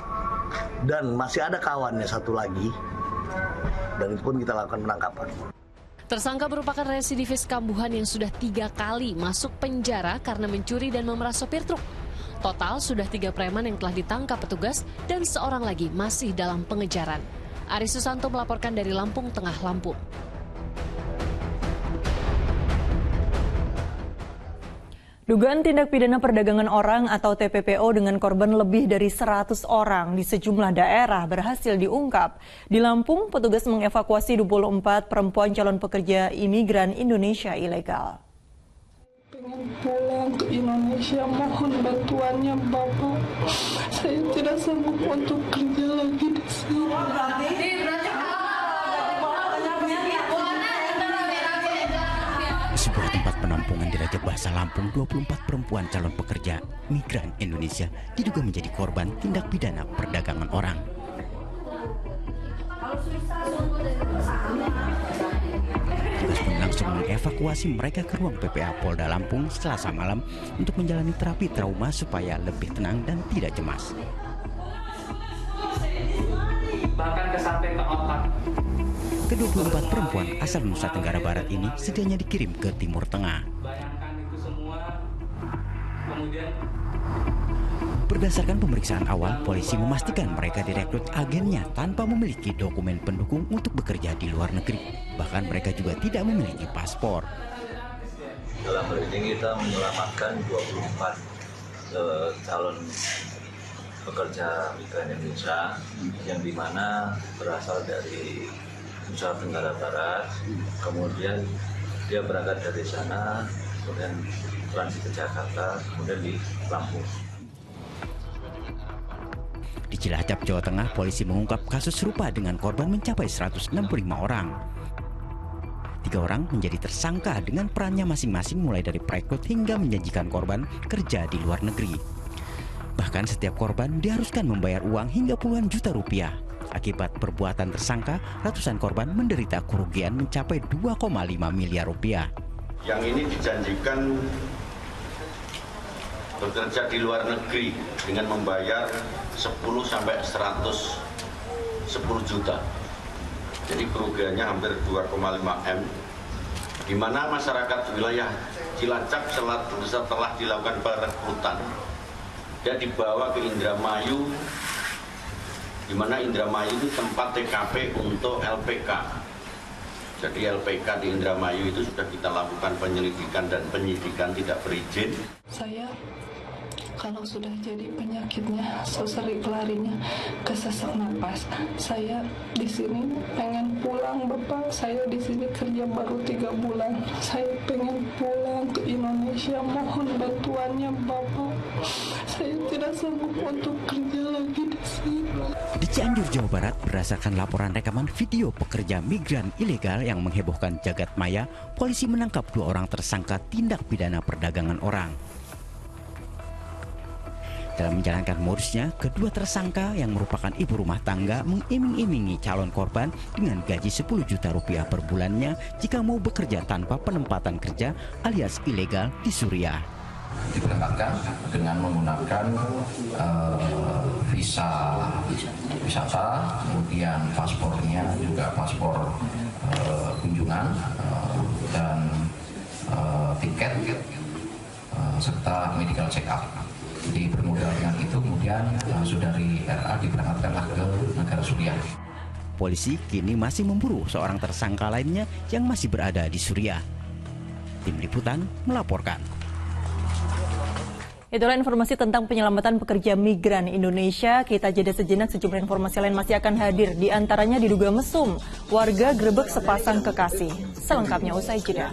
Dan masih ada kawannya 1 lagi, dan itu pun kita lakukan penangkapan. Tersangka merupakan residivis kambuhan yang sudah 3 kali masuk penjara karena mencuri dan memeras sopir truk. Total sudah 3 preman yang telah ditangkap petugas dan 1 lagi masih dalam pengejaran. Aris Susanto melaporkan dari Lampung Tengah, Lampung. Dugaan tindak pidana perdagangan orang atau TPPO dengan korban lebih dari 100 orang di sejumlah daerah berhasil diungkap. Di Lampung, petugas mengevakuasi 24 perempuan calon pekerja imigran Indonesia ilegal. Pengen pulang ke Indonesia, mohon bantuannya Bapak. Saya tidak sanggup untuk kerja lagi di sini. Sebuah tempat penampungan di Raja Basa, Lampung, 24 perempuan calon pekerja migran Indonesia diduga menjadi korban tindak pidana perdagangan orang. Petugas pun langsung mengevakuasi mereka ke ruang PPA Polda Lampung Selasa malam untuk menjalani terapi trauma supaya lebih tenang dan tidak cemas. Bahkan sampai ke otak. Ke-24 perempuan asal Nusa Tenggara Barat ini sedianya dikirim ke Timur Tengah. Berdasarkan pemeriksaan awal, polisi memastikan mereka direkrut agennya tanpa memiliki dokumen pendukung untuk bekerja di luar negeri. Bahkan mereka juga tidak memiliki paspor. Dalam hal ini kita menyelamatkan 24 calon pekerja migran Indonesia yang dimana berasal dari Nusa Tenggara Barat, kemudian dia berangkat dari sana, kemudian transit ke Jakarta, kemudian di Lampung. Di Cilacap, Jawa Tengah, polisi mengungkap kasus serupa dengan korban mencapai 165 orang. 3 orang menjadi tersangka dengan perannya masing-masing mulai dari perekrut hingga menjanjikan korban kerja di luar negeri. Bahkan setiap korban diharuskan membayar uang hingga puluhan juta rupiah. Akibat perbuatan tersangka, ratusan korban menderita kerugian mencapai 2,5 miliar rupiah. Yang ini dijanjikan bekerja di luar negeri dengan membayar 10 sampai 110 juta. Jadi kerugiannya hampir 2,5 M. Di mana masyarakat wilayah Cilacap setelah dilakukan perekrutan, dia dibawa ke Indramayu, di mana Indramayu itu tempat TKP untuk LPK. Jadi LPK di Indramayu itu sudah kita lakukan penyelidikan dan penyidikan tidak berizin. Saya kalau sudah jadi penyakitnya, sering larinya ke sesak napas. Saya di sini pengen pulang, Bapak. Saya di sini kerja baru 3 bulan. Saya pengen pulang ke Indonesia. Mohon bantuannya, Bapak. Saya tidak sanggup untuk kerja lagi di sini. Di Cianjur, Jawa Barat, berdasarkan laporan rekaman video pekerja migran ilegal yang menghebohkan jagat maya, polisi menangkap 2 orang tersangka tindak pidana perdagangan orang. Dalam menjalankan modusnya, kedua tersangka yang merupakan ibu rumah tangga mengiming-imingi calon korban dengan gaji 10 juta rupiah per bulannya jika mau bekerja tanpa penempatan kerja alias ilegal di Suriah. Diberangkatkan dengan menggunakan visa wisata, kemudian paspornya juga paspor kunjungan dan tiket serta medical check up. Jadi bermodal dengan itu kemudian saudari RA diberangkatkanlah ke negara Suriah. Polisi kini masih memburu seorang tersangka lainnya yang masih berada di Suriah. Tim Liputan melaporkan. Itulah informasi tentang penyelamatan pekerja migran Indonesia. Kita jeda sejenak, sejumlah informasi lain masih akan hadir. Di antaranya diduga mesum, warga grebek sepasang kekasih. Selengkapnya usai jeda.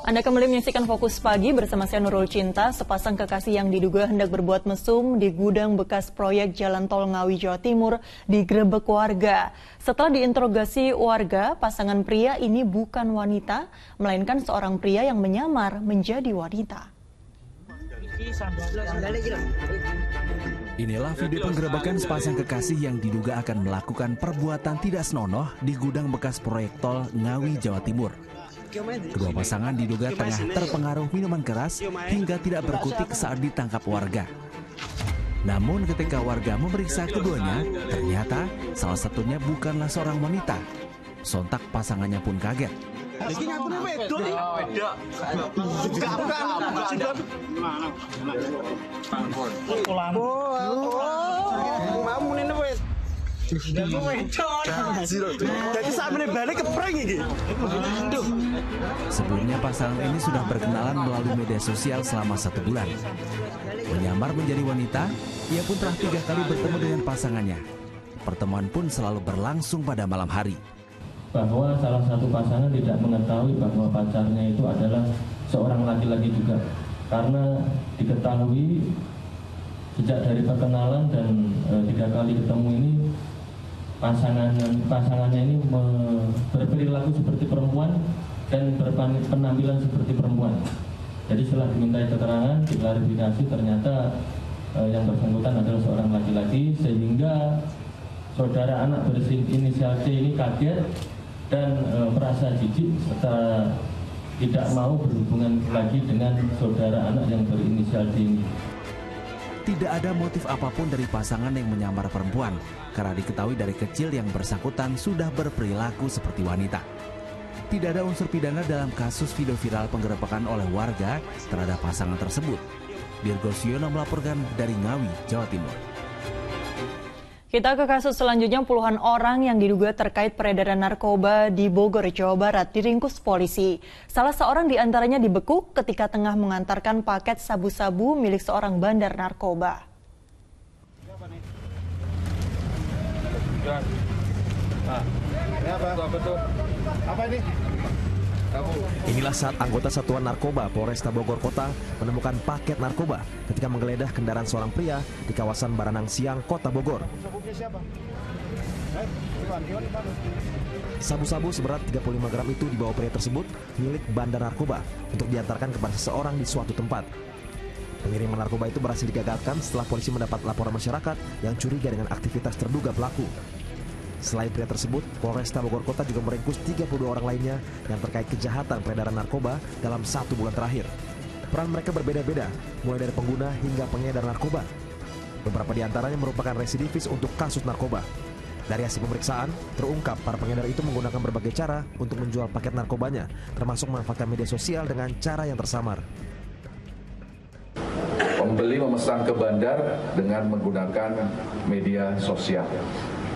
Anda kembali menyaksikan Fokus Pagi bersama saya Nurul Cinta. Sepasang kekasih yang diduga hendak berbuat mesum di gudang bekas proyek Jalan Tol Ngawi, Jawa Timur digrebek warga. Setelah diinterogasi warga, pasangan pria ini bukan wanita, melainkan seorang pria yang menyamar menjadi wanita. Inilah video penggerebekan sepasang kekasih yang diduga akan melakukan perbuatan tidak senonoh di gudang bekas proyek tol Ngawi, Jawa Timur. Kedua pasangan diduga tengah terpengaruh minuman keras hingga tidak berkutik saat ditangkap warga. Namun ketika warga memeriksa keduanya, ternyata salah satunya bukanlah seorang wanita. Sontak pasangannya pun kaget. Sebelumnya pasangan ini sudah berkenalan melalui media sosial selama 1 bulan. Menyamar menjadi wanita, ia pun telah 3 kali bertemu dengan pasangannya. Pertemuan pun selalu berlangsung pada malam hari. Bahwa salah satu pasangan tidak mengetahui bahwa pacarnya itu adalah seorang laki-laki juga. Karena diketahui sejak dari perkenalan dan 3 kali ketemu ini, pasangannya ini berperilaku seperti perempuan dan berpenampilan seperti perempuan. Jadi setelah dimintai keterangan, diklarifikasi, ternyata yang bersangkutan adalah seorang laki-laki, sehingga saudara anak berinisial C ini kaget dan merasa jijik serta tidak mau berhubungan lagi dengan saudara anak yang berinisial D ini. Tidak ada motif apapun dari pasangan yang menyamar perempuan, karena diketahui dari kecil yang bersangkutan sudah berperilaku seperti wanita. Tidak ada unsur pidana dalam kasus video viral penggerebekan oleh warga terhadap pasangan tersebut. Dirgo Siono melaporkan dari Ngawi, Jawa Timur. Kita ke kasus selanjutnya. Puluhan orang yang diduga terkait peredaran narkoba di Bogor, Jawa Barat diringkus polisi. Salah seorang diantaranya dibekuk ketika tengah mengantarkan paket sabu-sabu milik seorang bandar narkoba. Apa ini? Inilah saat anggota Satuan Narkoba Polresta Bogor Kota menemukan paket narkoba ketika menggeledah kendaraan seorang pria di kawasan Baranang Siang, Kota Bogor. Sabu-sabu seberat 35 gram itu dibawa pria tersebut milik bandar narkoba untuk diantarkan kepada seseorang di suatu tempat. Pengiriman narkoba itu berhasil digagalkan setelah polisi mendapat laporan masyarakat yang curiga dengan aktivitas terduga pelaku. Selain pria tersebut, Polresta Bogor Kota juga meringkus 32 orang lainnya yang terkait kejahatan peredaran narkoba dalam 1 bulan terakhir. Peran mereka berbeda-beda, mulai dari pengguna hingga pengedar narkoba. Beberapa di antaranya merupakan residivis untuk kasus narkoba. Dari hasil pemeriksaan, terungkap para pengedar itu menggunakan berbagai cara untuk menjual paket narkobanya, termasuk memanfaatkan media sosial dengan cara yang tersamar. Pembeli memesan ke bandar dengan menggunakan media sosial.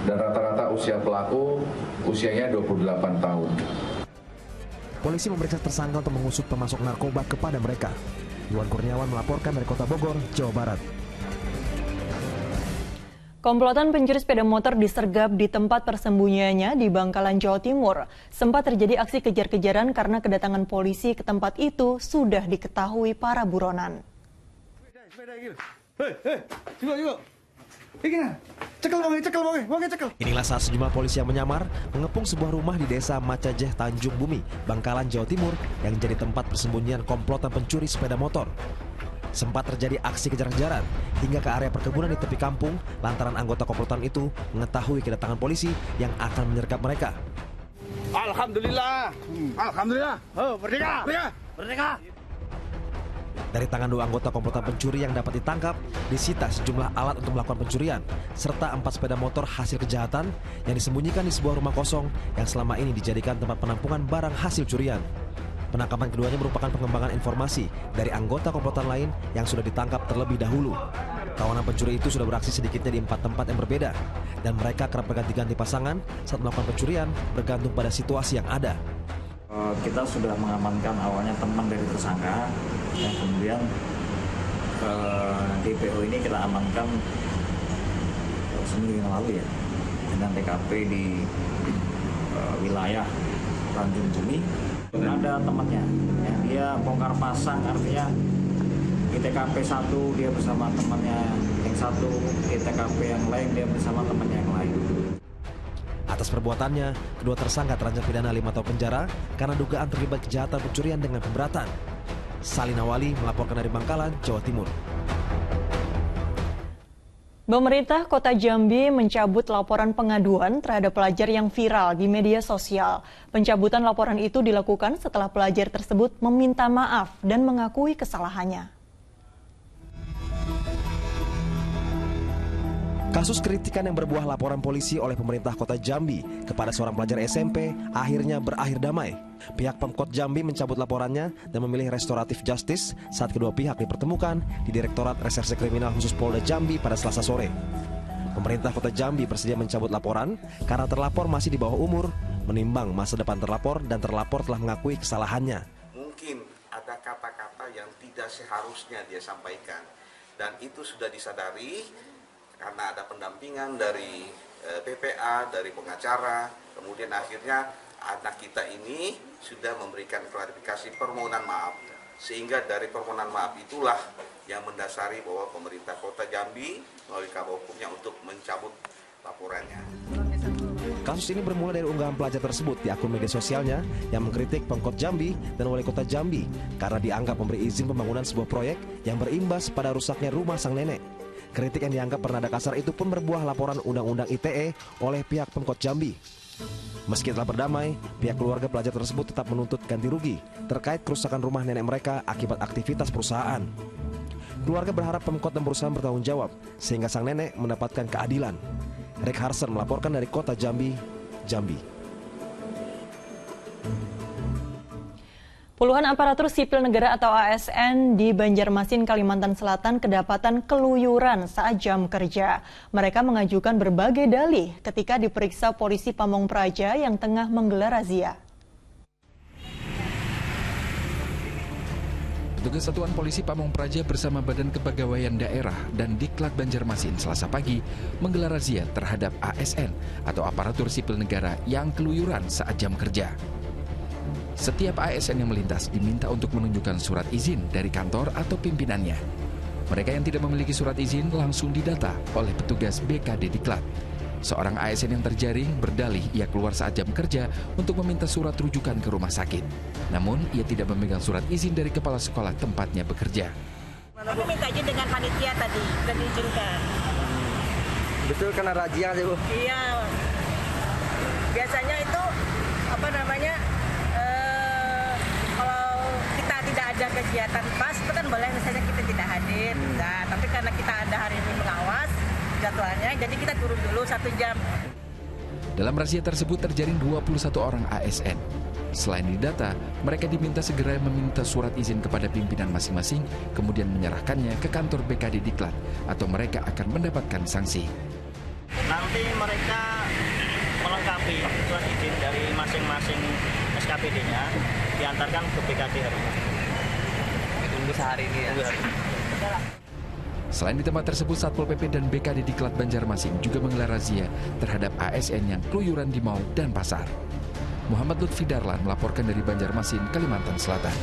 Dan rata-rata usia pelaku usianya 28 tahun. Polisi memeriksa tersangka untuk mengusut pemasok narkoba kepada mereka. Iwan Kurniawan melaporkan dari Kota Bogor, Jawa Barat. Komplotan pencuri sepeda motor disergap di tempat persembunyiannya di Bangkalan, Jawa Timur. Sempat terjadi aksi kejar-kejaran karena kedatangan polisi ke tempat itu sudah diketahui para buronan. Inilah saat sejumlah polisi yang menyamar mengepung sebuah rumah di desa Macajeh, Tanjung Bumi, Bangkalan, Jawa Timur yang jadi tempat persembunyian komplotan pencuri sepeda motor. Sempat terjadi aksi kejar-kejaran hingga ke area perkebunan di tepi kampung lantaran anggota komplotan itu mengetahui kedatangan polisi yang akan menyergap mereka. Alhamdulillah, alhamdulillah, merdeka, merdeka, merdeka. Dari tangan dua anggota komplotan pencuri yang dapat ditangkap, disita sejumlah alat untuk melakukan pencurian, serta 4 sepeda motor hasil kejahatan yang disembunyikan di sebuah rumah kosong yang selama ini dijadikan tempat penampungan barang hasil curian. Penangkapan keduanya merupakan pengembangan informasi dari anggota komplotan lain yang sudah ditangkap terlebih dahulu. Kawanan pencuri itu sudah beraksi sedikitnya di 4 tempat yang berbeda, dan mereka kerap berganti-ganti pasangan saat melakukan pencurian bergantung pada situasi yang ada. Kita sudah mengamankan awalnya teman dari tersangka, yang kemudian DPO ini kita amankan seminggu yang lalu ya, dengan TKP di wilayah Tanjung Bumi. Ada temannya, yang dia bongkar pasang, artinya di TKP 1 dia bersama temannya yang satu, di TKP yang lain dia bersama temannya yang lain. Atas perbuatannya, kedua tersangka terancam pidana 5 tahun penjara karena dugaan terlibat kejahatan pencurian dengan pemberatan. Salina Wali melaporkan dari Bangkalan, Jawa Timur. Pemerintah Kota Jambi mencabut laporan pengaduan terhadap pelajar yang viral di media sosial. Pencabutan laporan itu dilakukan setelah pelajar tersebut meminta maaf dan mengakui kesalahannya. Kasus kritikan yang berbuah laporan polisi oleh pemerintah Kota Jambi kepada seorang pelajar SMP akhirnya berakhir damai. Pihak Pemkot Jambi mencabut laporannya dan memilih restoratif justice saat kedua pihak dipertemukan di Direktorat Reserse Kriminal Khusus Polda Jambi pada Selasa sore. Pemerintah Kota Jambi bersedia mencabut laporan karena terlapor masih di bawah umur, menimbang masa depan terlapor dan terlapor telah mengakui kesalahannya. Mungkin ada kata-kata yang tidak seharusnya dia sampaikan, dan itu sudah disadari karena ada pendampingan dari PPA, dari pengacara, kemudian akhirnya anak kita ini sudah memberikan klarifikasi permohonan maaf. Sehingga dari permohonan maaf itulah yang mendasari bahwa pemerintah Kota Jambi melalui Kabak Hukumnya untuk mencabut laporannya. Kasus ini bermula dari unggahan pelajar tersebut di akun media sosialnya yang mengkritik Pemkot Jambi dan Wali Kota Jambi karena dianggap memberi izin pembangunan sebuah proyek yang berimbas pada rusaknya rumah sang nenek. Kritik yang dianggap bernada kasar itu pun berbuah laporan Undang-Undang ITE oleh pihak Pemkot Jambi. Meski telah berdamai, pihak keluarga pelajar tersebut tetap menuntut ganti rugi terkait kerusakan rumah nenek mereka akibat aktivitas perusahaan. Keluarga berharap Pemkot dan perusahaan bertanggung jawab sehingga sang nenek mendapatkan keadilan. Rick Harsen melaporkan dari Kota Jambi, Jambi. Puluhan aparatur sipil negara atau ASN di Banjarmasin, Kalimantan Selatan kedapatan keluyuran saat jam kerja. Mereka mengajukan berbagai dalih ketika diperiksa polisi Pamong Praja yang tengah menggelar razia. Petugas Satuan Polisi Pamong Praja bersama Badan Kepegawaian Daerah dan Diklat Banjarmasin Selasa pagi menggelar razia terhadap ASN atau aparatur sipil negara yang keluyuran saat jam kerja. Setiap ASN yang melintas diminta untuk menunjukkan surat izin dari kantor atau pimpinannya. Mereka yang tidak memiliki surat izin langsung didata oleh petugas BKD Diklat. Seorang ASN yang terjaring berdalih ia keluar saat jam kerja untuk meminta surat rujukan ke rumah sakit. Namun, ia tidak memegang surat izin dari kepala sekolah tempatnya bekerja. Aku minta izin dengan panitia tadi, dan diizinkan. Betul karena razia sih, Bu? Iya. Biasanya itu, ada kegiatan pas itu kan boleh misalnya kita tidak hadir, tapi karena kita ada hari ini mengawas jadwalnya, jadi kita turun dulu 1 jam. Dalam razia tersebut terjaring 21 orang ASN. Selain didata, mereka diminta segera meminta surat izin kepada pimpinan masing-masing, kemudian menyerahkannya ke kantor BKD Diklat, atau mereka akan mendapatkan sanksi. Nanti mereka melengkapi surat izin dari masing-masing SKPD-nya, diantarkan ke BKD hari ini. Tunggu sehari ini ya? Selain di tempat tersebut, Satpol PP dan BKD Diklat Banjarmasin juga menggelar razia terhadap ASN yang keluyuran di mal dan pasar. Muhammad Lutfi Darlan melaporkan dari Banjarmasin, Kalimantan Selatan.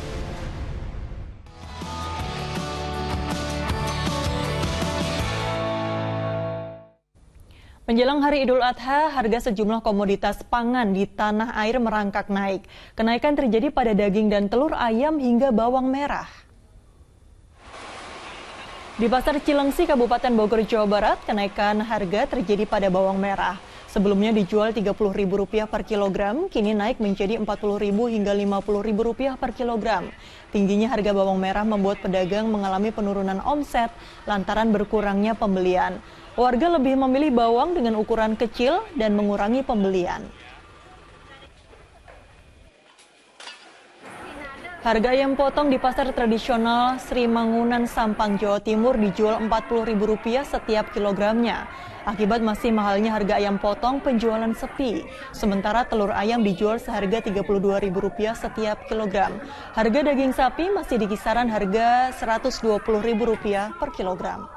Menjelang Hari Idul Adha, harga sejumlah komoditas pangan di tanah air merangkak naik. Kenaikan terjadi pada daging dan telur ayam hingga bawang merah. Di Pasar Cilengsi, Kabupaten Bogor, Jawa Barat, kenaikan harga terjadi pada bawang merah. Sebelumnya dijual Rp30.000 per kilogram, kini naik menjadi Rp40.000 hingga Rp50.000 per kilogram. Tingginya harga bawang merah membuat pedagang mengalami penurunan omset lantaran berkurangnya pembelian. Warga lebih memilih bawang dengan ukuran kecil dan mengurangi pembelian. Harga ayam potong di pasar tradisional Sri Mangunan, Sampang, Jawa Timur dijual Rp40.000 setiap kilogramnya. Akibat masih mahalnya harga ayam potong, penjualan sepi. Sementara telur ayam dijual seharga Rp32.000 setiap kilogram. Harga daging sapi masih di kisaran harga Rp120.000 per kilogram.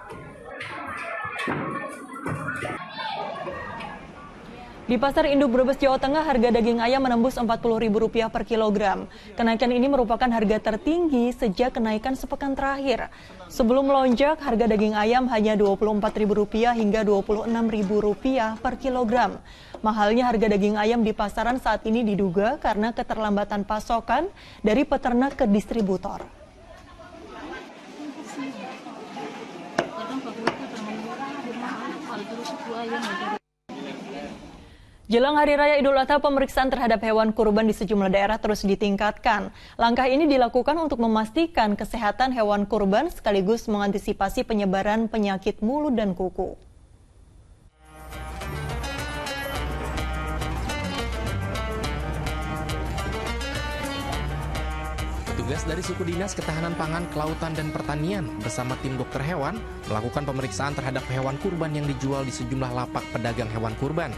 Di Pasar Induk Brebes, Jawa Tengah, harga daging ayam menembus Rp40.000 per kilogram. Kenaikan ini merupakan harga tertinggi sejak kenaikan sepekan terakhir. Sebelum melonjak, harga daging ayam hanya Rp24.000 hingga Rp26.000 per kilogram. Mahalnya harga daging ayam di pasaran saat ini diduga karena keterlambatan pasokan dari peternak ke distributor. Jelang Hari Raya Idul Adha, pemeriksaan terhadap hewan kurban di sejumlah daerah terus ditingkatkan. Langkah ini dilakukan untuk memastikan kesehatan hewan kurban sekaligus mengantisipasi penyebaran penyakit mulut dan kuku. Petugas dari Suku Dinas Ketahanan Pangan, Kelautan, dan Pertanian bersama tim dokter hewan melakukan pemeriksaan terhadap hewan kurban yang dijual di sejumlah lapak pedagang hewan kurban.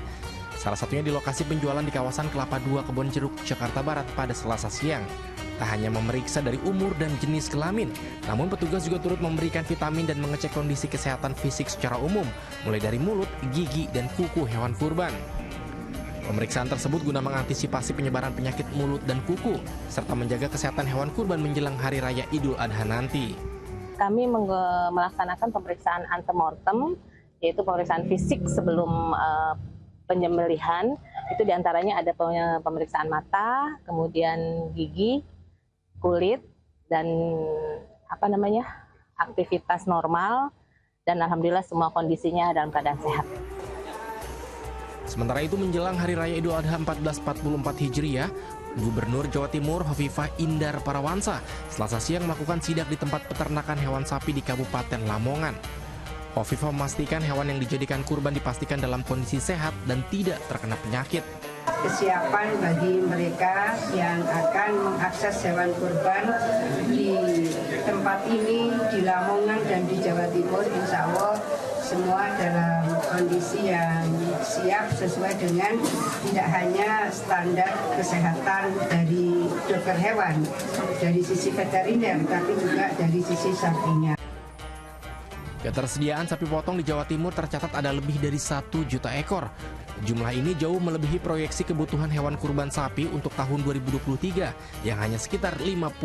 Salah satunya di lokasi penjualan di kawasan Kelapa II, Kebonjeruk, Jakarta Barat pada Selasa siang. Tak hanya memeriksa dari umur dan jenis kelamin, namun petugas juga turut memberikan vitamin dan mengecek kondisi kesehatan fisik secara umum, mulai dari mulut, gigi, dan kuku hewan kurban. Pemeriksaan tersebut guna mengantisipasi penyebaran penyakit mulut dan kuku, serta menjaga kesehatan hewan kurban menjelang Hari Raya Idul Adha nanti. Kami melaksanakan pemeriksaan antemortem, yaitu pemeriksaan fisik sebelum penyembelihan. Itu diantaranya ada pemeriksaan mata, kemudian gigi, kulit, dan aktivitas normal, dan alhamdulillah semua kondisinya dalam keadaan sehat. Sementara itu menjelang Hari Raya Idul Adha 1444 Hijriah, Gubernur Jawa Timur Hovifah Indar Parawansa Selasa siang melakukan sidak di tempat peternakan hewan sapi di Kabupaten Lamongan. Hovifah memastikan hewan yang dijadikan kurban dipastikan dalam kondisi sehat dan tidak terkena penyakit. Kesiapan bagi mereka yang akan mengakses hewan kurban di tempat ini, di Lamongan dan di Jawa Timur, insya Allah semua dalam kondisi yang siap sesuai dengan tidak hanya standar kesehatan dari dokter hewan, dari sisi veteriner, tapi juga dari sisi sapinya. Ketersediaan sapi potong di Jawa Timur tercatat ada lebih dari 1 juta ekor. Jumlah ini jauh melebihi proyeksi kebutuhan hewan kurban sapi untuk tahun 2023 yang hanya sekitar 55.000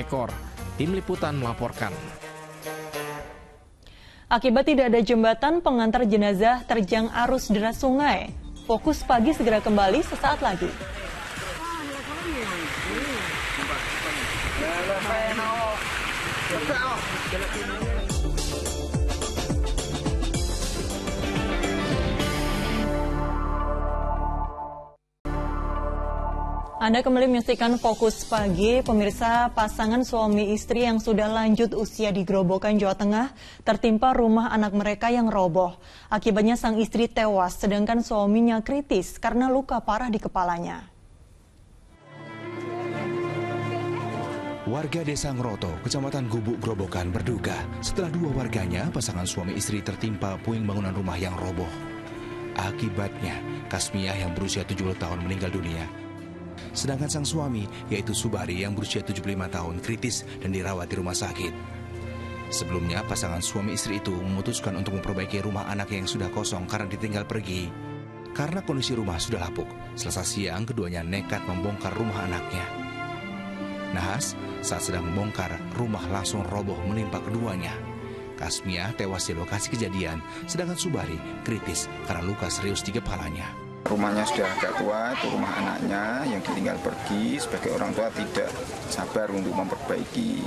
ekor. Tim Liputan melaporkan. Akibat tidak ada jembatan, pengantar jenazah terjang arus deras sungai. Fokus Pagi segera kembali sesaat lagi. Anda kembali menyaksikan Fokus Pagi. Pemirsa, pasangan suami istri yang sudah lanjut usia di Grobogan, Jawa Tengah tertimpa rumah anak mereka yang roboh. Akibatnya sang istri tewas, sedangkan suaminya kritis karena luka parah di kepalanya. Warga Desa Ngroto, Kecamatan Gubuk, Grobogan berduka setelah dua warganya, pasangan suami istri, tertimpa puing bangunan rumah yang roboh. Akibatnya, Kasmiah yang berusia 70 tahun meninggal dunia. Sedangkan sang suami, yaitu Subari yang berusia 75 tahun, kritis dan dirawat di rumah sakit. Sebelumnya, pasangan suami istri itu memutuskan untuk memperbaiki rumah anak yang sudah kosong karena ditinggal pergi. Karena kondisi rumah sudah lapuk, Selasa siang keduanya nekat membongkar rumah anaknya. Nahas, saat sedang membongkar, rumah langsung roboh menimpa keduanya. Kasmiah tewas di lokasi kejadian, sedangkan Subari kritis karena luka serius di kepalanya. Rumahnya sudah agak tua, itu rumah anaknya yang ditinggal pergi. Sebagai orang tua tidak sabar untuk memperbaiki.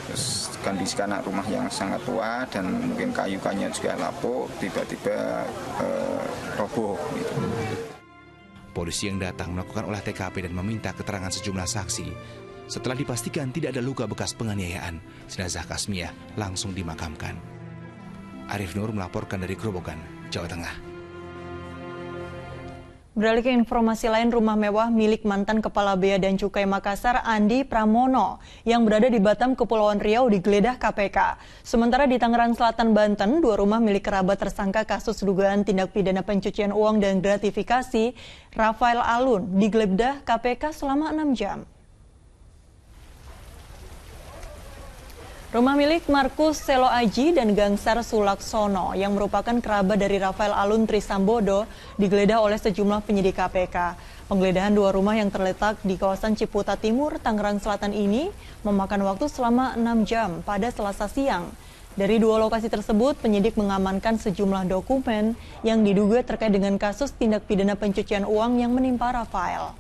Terus kondisi anak rumah yang sangat tua dan mungkin kayu-kayunya juga lapuk, tiba-tiba roboh. Gitu. Polisi yang datang melakukan olah TKP dan meminta keterangan sejumlah saksi. Setelah dipastikan tidak ada luka bekas penganiayaan, jenazah Kasmiah langsung dimakamkan. Arif Nur melaporkan dari Grobogan, Jawa Tengah. Beralih ke informasi lain, rumah mewah milik mantan Kepala Bea dan Cukai Makassar Andi Pramono yang berada di Batam, Kepulauan Riau digeledah KPK. Sementara di Tangerang Selatan, Banten, dua rumah milik kerabat tersangka kasus dugaan tindak pidana pencucian uang dan gratifikasi Rafael Alun digeledah KPK selama 6 jam. Rumah milik Markus Selo Aji dan Gangsar Sulaksono yang merupakan kerabat dari Rafael Alun Trisambodo digeledah oleh sejumlah penyidik KPK. Penggeledahan dua rumah yang terletak di kawasan Ciputa Timur, Tangerang Selatan ini memakan waktu selama 6 jam pada Selasa siang. Dari dua lokasi tersebut, penyidik mengamankan sejumlah dokumen yang diduga terkait dengan kasus tindak pidana pencucian uang yang menimpa Rafael.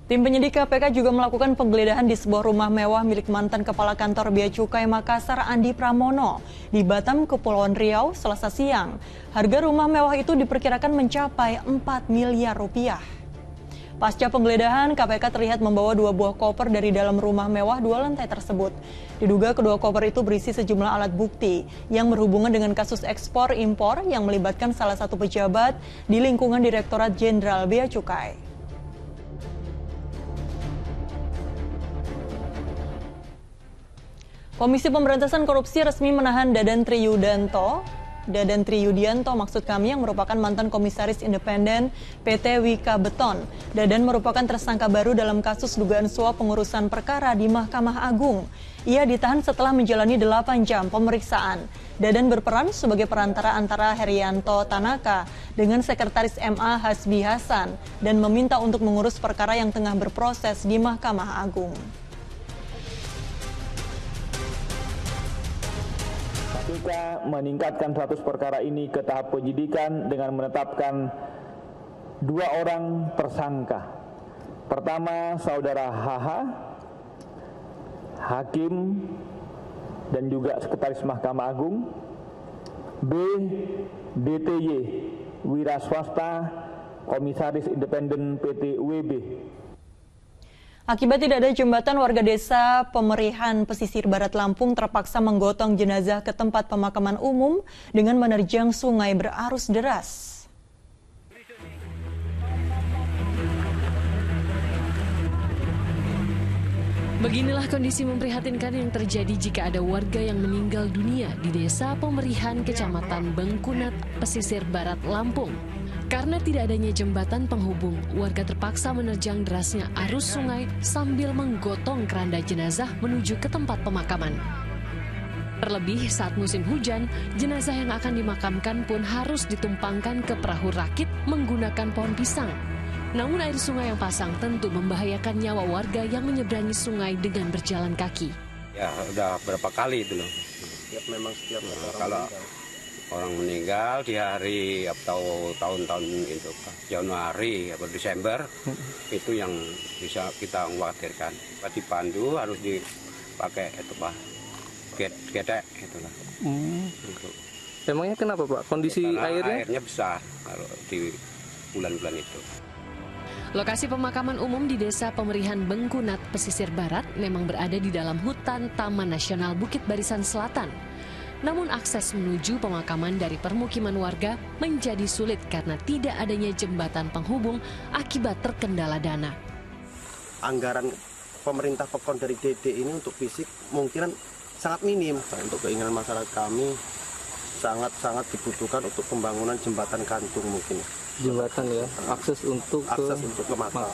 Tim penyidik KPK juga melakukan penggeledahan di sebuah rumah mewah milik mantan Kepala Kantor Bea Cukai Makassar Andi Pramono di Batam, Kepulauan Riau, Selasa siang. Harga rumah mewah itu diperkirakan mencapai 4 miliar rupiah. Pasca penggeledahan, KPK terlihat membawa dua buah koper dari dalam rumah mewah 2 lantai tersebut. Diduga kedua koper itu berisi sejumlah alat bukti yang berhubungan dengan kasus ekspor-impor yang melibatkan salah satu pejabat di lingkungan Direktorat Jenderal Bea Cukai. Komisi Pemberantasan Korupsi resmi menahan Dadan Triyudianto yang merupakan mantan komisaris independen PT Wika Beton. Dadan merupakan tersangka baru dalam kasus dugaan suap pengurusan perkara di Mahkamah Agung. Ia ditahan setelah menjalani 8 jam pemeriksaan. Dadan berperan sebagai perantara antara Herianto Tanaka dengan Sekretaris MA Hasbi Hasan dan meminta untuk mengurus perkara yang tengah berproses di Mahkamah Agung. KPK meningkatkan 100 perkara ini ke tahap penyidikan dengan menetapkan 2 orang tersangka. Pertama, saudara HH, hakim dan juga sekretaris Mahkamah Agung. B, DTY, wira swasta, komisaris independen PT WB. Akibat tidak ada jembatan, warga desa Pemerihan Pesisir Barat Lampung terpaksa menggotong jenazah ke tempat pemakaman umum dengan menerjang sungai berarus deras. Beginilah kondisi memprihatinkan yang terjadi jika ada warga yang meninggal dunia di desa Pemerihan, Kecamatan Bengkunat, Pesisir Barat Lampung. Karena tidak adanya jembatan penghubung, warga terpaksa menerjang derasnya arus sungai sambil menggotong keranda jenazah menuju ke tempat pemakaman. Terlebih saat musim hujan, jenazah yang akan dimakamkan pun harus ditumpangkan ke perahu rakit menggunakan pohon pisang. Namun air sungai yang pasang tentu membahayakan nyawa warga yang menyeberangi sungai dengan berjalan kaki. Ya, udah berapa kali itu loh. Setiap kalau orang meninggal di hari atau tahun-tahun itu Januari atau Desember itu yang bisa kita khawatirkan. Dipandu harus dipakai itu Pak gedek itulah. Emangnya kenapa Pak? Kondisi Karena airnya besar kalau di bulan-bulan itu. Lokasi pemakaman umum di Desa Pemerihan Bengkunat, Pesisir Barat memang berada di dalam hutan Taman Nasional Bukit Barisan Selatan. Namun akses menuju pemakaman dari permukiman warga menjadi sulit karena tidak adanya jembatan penghubung akibat terkendala dana. Anggaran pemerintah Pekon dari DD ini untuk fisik mungkin sangat minim. Untuk keinginan masyarakat kami sangat dibutuhkan untuk pembangunan jembatan gantung mungkin. Jembatan ya, akses untuk ke makam.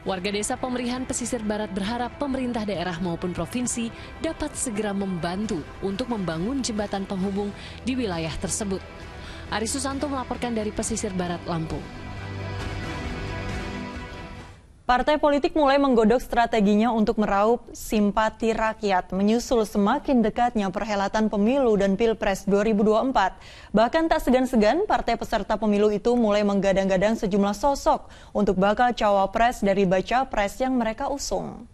Warga Desa Pemerihan Pesisir Barat berharap pemerintah daerah maupun provinsi dapat segera membantu untuk membangun jembatan penghubung di wilayah tersebut. Ari Susanto melaporkan dari Pesisir Barat, Lampung. Partai politik mulai menggodok strateginya untuk meraup simpati rakyat menyusul semakin dekatnya perhelatan pemilu dan Pilpres 2024. Bahkan tak segan-segan, partai peserta pemilu itu mulai menggadang-gadang sejumlah sosok untuk bakal cawapres dari baca pres yang mereka usung.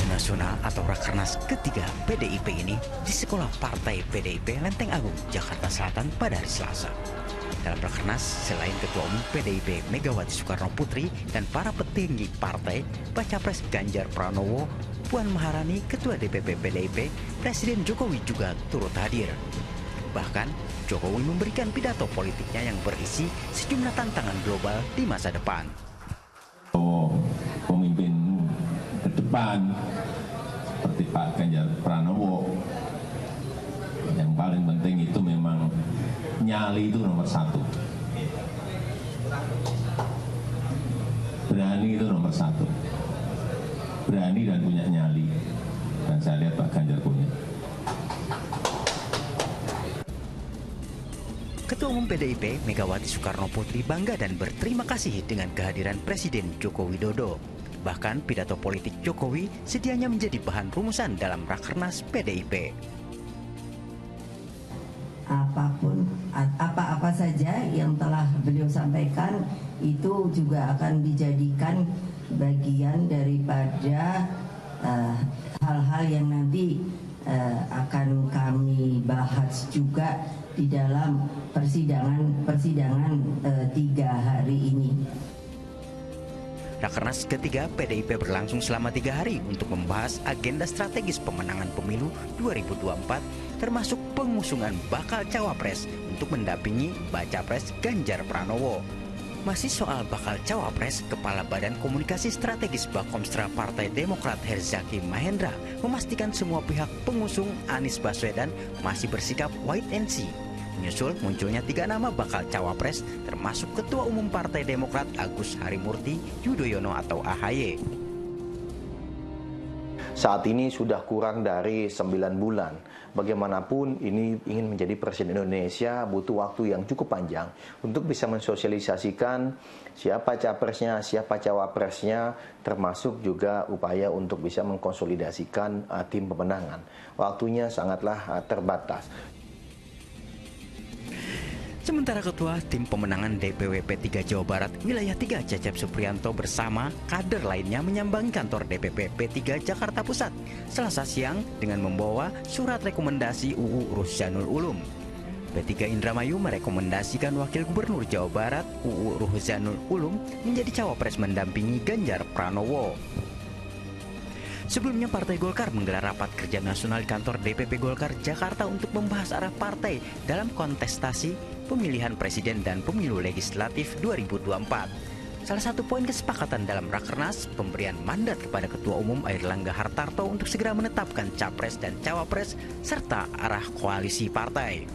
Nasional atau Rakernas ketiga PDIP ini di Sekolah Partai PDIP Lenteng Agung, Jakarta Selatan pada hari Selasa. Dalam Rakernas, selain Ketua Umum PDIP Megawati Soekarno Putri dan para petinggi partai, Baca Pres Ganjar Pranowo, Puan Maharani, Ketua DPP PDIP, Presiden Jokowi juga turut hadir. Bahkan, Jokowi memberikan pidato politiknya yang berisi sejumlah tantangan global di masa depan. Pemimpin ke depan seperti Pak Ganjar Pranowo, yang paling penting itu memang nyali itu nomor satu, berani itu nomor satu, berani dan punya nyali, dan saya lihat Pak Ganjar punya. Ketua Umum PDIP Megawati Soekarno Putri bangga dan berterima kasih dengan kehadiran Presiden Joko Widodo. Bahkan pidato politik Jokowi sedianya menjadi bahan rumusan dalam Rakernas PDIP. Apa-apa saja yang telah beliau sampaikan itu juga akan dijadikan bagian daripada hal-hal yang nanti akan kami bahas juga di dalam persidangan 3 hari ini. Rakernas ketiga PDIP berlangsung selama 3 hari untuk membahas agenda strategis pemenangan pemilu 2024, termasuk pengusungan bakal cawapres untuk mendampingi baca pres Ganjar Pranowo. Masih soal bakal cawapres, Kepala Badan Komunikasi Strategis Bakomstra Partai Demokrat Herzaki Mahendra memastikan semua pihak pengusung Anies Baswedan masih bersikap wait and see. Menyusul munculnya 3 nama bakal cawapres, termasuk Ketua Umum Partai Demokrat Agus Harimurti Yudhoyono atau AHY. Saat ini sudah kurang dari 9 bulan. Bagaimanapun ini ingin menjadi Presiden Indonesia butuh waktu yang cukup panjang untuk bisa mensosialisasikan siapa capresnya, siapa cawapresnya, termasuk juga upaya untuk bisa mengkonsolidasikan tim pemenangan. Waktunya sangatlah terbatas. Sementara Ketua Tim Pemenangan DPW P3 Jawa Barat Wilayah 3 Cecep Supriyanto bersama kader lainnya menyambangi kantor DPP P3 Jakarta Pusat Selasa siang dengan membawa surat rekomendasi UU Ruzanul Ulum. P3 Indramayu merekomendasikan Wakil Gubernur Jawa Barat UU Ruzanul Ulum menjadi cawapres mendampingi Ganjar Pranowo. Sebelumnya Partai Golkar menggelar rapat kerja nasional di kantor DPP Golkar Jakarta untuk membahas arah partai dalam kontestasi pemilihan presiden dan pemilu legislatif 2024. Salah satu poin kesepakatan dalam Rakernas, pemberian mandat kepada Ketua Umum Airlangga Hartarto untuk segera menetapkan capres dan cawapres serta arah koalisi partai.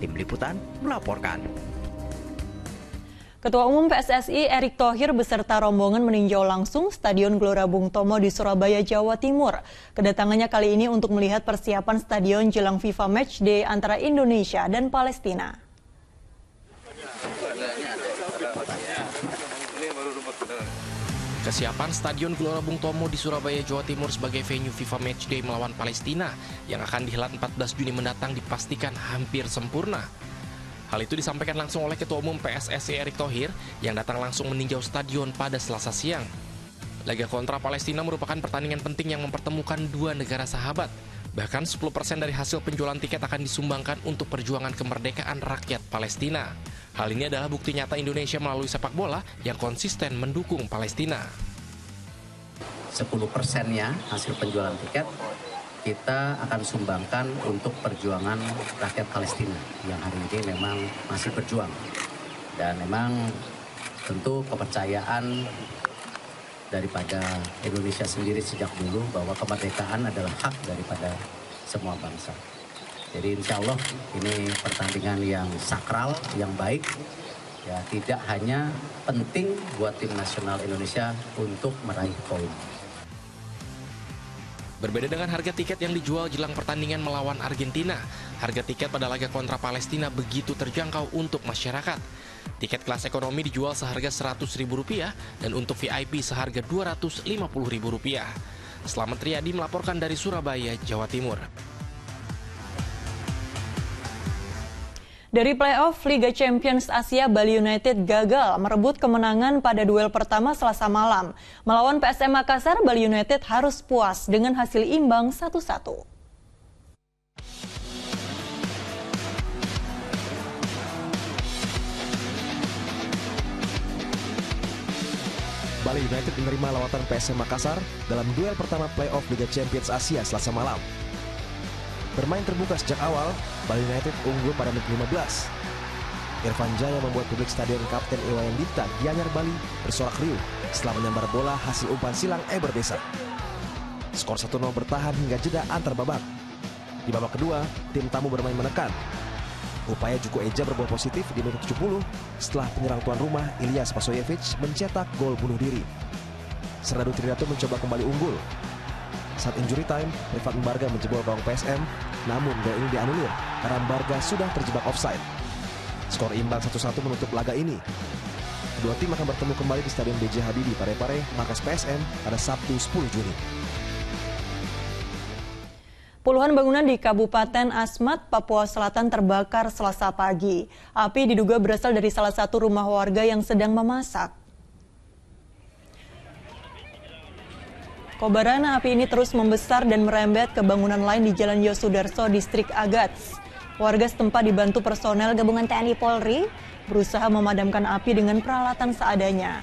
Tim Liputan melaporkan. Ketua Umum PSSI Erick Thohir beserta rombongan meninjau langsung Stadion Gelora Bung Tomo di Surabaya, Jawa Timur. Kedatangannya kali ini untuk melihat persiapan stadion jelang FIFA Matchday antara Indonesia dan Palestina. Kesiapan Stadion Gelora Bung Tomo di Surabaya, Jawa Timur sebagai venue FIFA Matchday melawan Palestina yang akan dihelat 14 Juni mendatang dipastikan hampir sempurna. Hal itu disampaikan langsung oleh Ketua Umum PSSI Erick Thohir yang datang langsung meninjau stadion pada Selasa siang. Laga kontra Palestina merupakan pertandingan penting yang mempertemukan dua negara sahabat. Bahkan 10% dari hasil penjualan tiket akan disumbangkan untuk perjuangan kemerdekaan rakyat Palestina. Hal ini adalah bukti nyata Indonesia melalui sepak bola yang konsisten mendukung Palestina. 10%-nya hasil penjualan tiket kita akan sumbangkan untuk perjuangan rakyat Palestina yang hari ini memang masih berjuang. Dan memang tentu kepercayaan daripada Indonesia sendiri sejak dulu bahwa kemerdekaan adalah hak daripada semua bangsa. Jadi insya Allah ini pertandingan yang sakral, yang baik. Ya, tidak hanya penting buat tim nasional Indonesia untuk meraih poin. Berbeda dengan harga tiket yang dijual jelang pertandingan melawan Argentina, harga tiket pada laga kontra Palestina begitu terjangkau untuk masyarakat. Tiket kelas ekonomi dijual seharga Rp100.000 dan untuk VIP seharga Rp250.000. Selamat Riyadi melaporkan dari Surabaya, Jawa Timur. Dari playoff Liga Champions Asia, Bali United gagal merebut kemenangan pada duel pertama Selasa malam. Melawan PSM Makassar, Bali United harus puas dengan hasil imbang 1-1. Bali United menerima lawatan PSM Makassar dalam duel pertama playoff Liga Champions Asia Selasa malam. Bermain terbuka sejak awal, Bali United unggul pada menit 15. Irfan Jaya membuat publik stadion Kapten Iwayan Dipta Gianyar Bali bersorak riuh setelah menyambar bola hasil umpan silang Eber Besa. Skor 1-0 bertahan hingga jeda antar babak. Di babak kedua, tim tamu bermain menekan. Upaya Juko Eja berbuah positif di menit 70 setelah penyerang tuan rumah Ilyas Pasoyevic mencetak gol bunuh diri. Serdadu Tridatu mencoba kembali unggul. Saat injury time, Rifat Mbarga menjebol gawang PSM, namun gol ini dianulir karena Mbarga sudah terjebak offside. Skor imbang 1-1 menutup laga ini. Kedua tim akan bertemu kembali di Stadion B.J. Habibie Parepare, markas PSM pada Sabtu 10 Juni. Puluhan bangunan di Kabupaten Asmat, Papua Selatan terbakar Selasa pagi. Api diduga berasal dari salah satu rumah warga yang sedang memasak. Kobaran api ini terus membesar dan merembet ke bangunan lain di Jalan Yosudarso, Distrik Agats. Warga setempat dibantu personel gabungan TNI Polri berusaha memadamkan api dengan peralatan seadanya.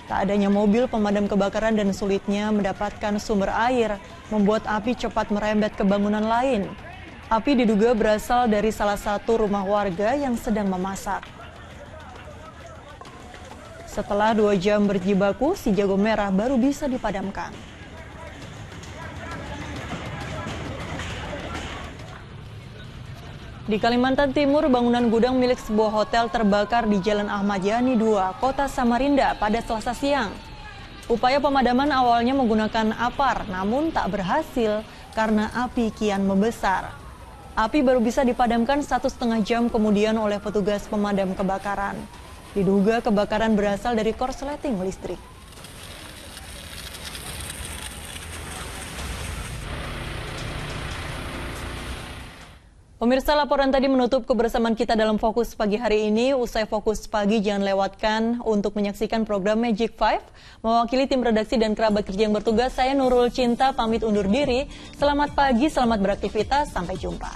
Tak adanya mobil pemadam kebakaran dan sulitnya mendapatkan sumber air membuat api cepat merembet ke bangunan lain. Api diduga berasal dari salah satu rumah warga yang sedang memasak. Setelah 2 jam berjibaku, si jago merah baru bisa dipadamkan. Di Kalimantan Timur, bangunan gudang milik sebuah hotel terbakar di Jalan Ahmad Yani 2, Kota Samarinda pada Selasa siang. Upaya pemadaman awalnya menggunakan apar, namun tak berhasil karena api kian membesar. Api baru bisa dipadamkan 1,5 jam kemudian oleh petugas pemadam kebakaran. Diduga kebakaran berasal dari korsleting listrik. Pemirsa, laporan tadi menutup kebersamaan kita dalam Fokus Pagi hari ini. Usai Fokus Pagi, jangan lewatkan untuk menyaksikan program Magic 5. Mewakili tim redaksi dan kerabat kerja yang bertugas, saya Nurul Cinta pamit undur diri. Selamat pagi, selamat beraktivitas, sampai jumpa.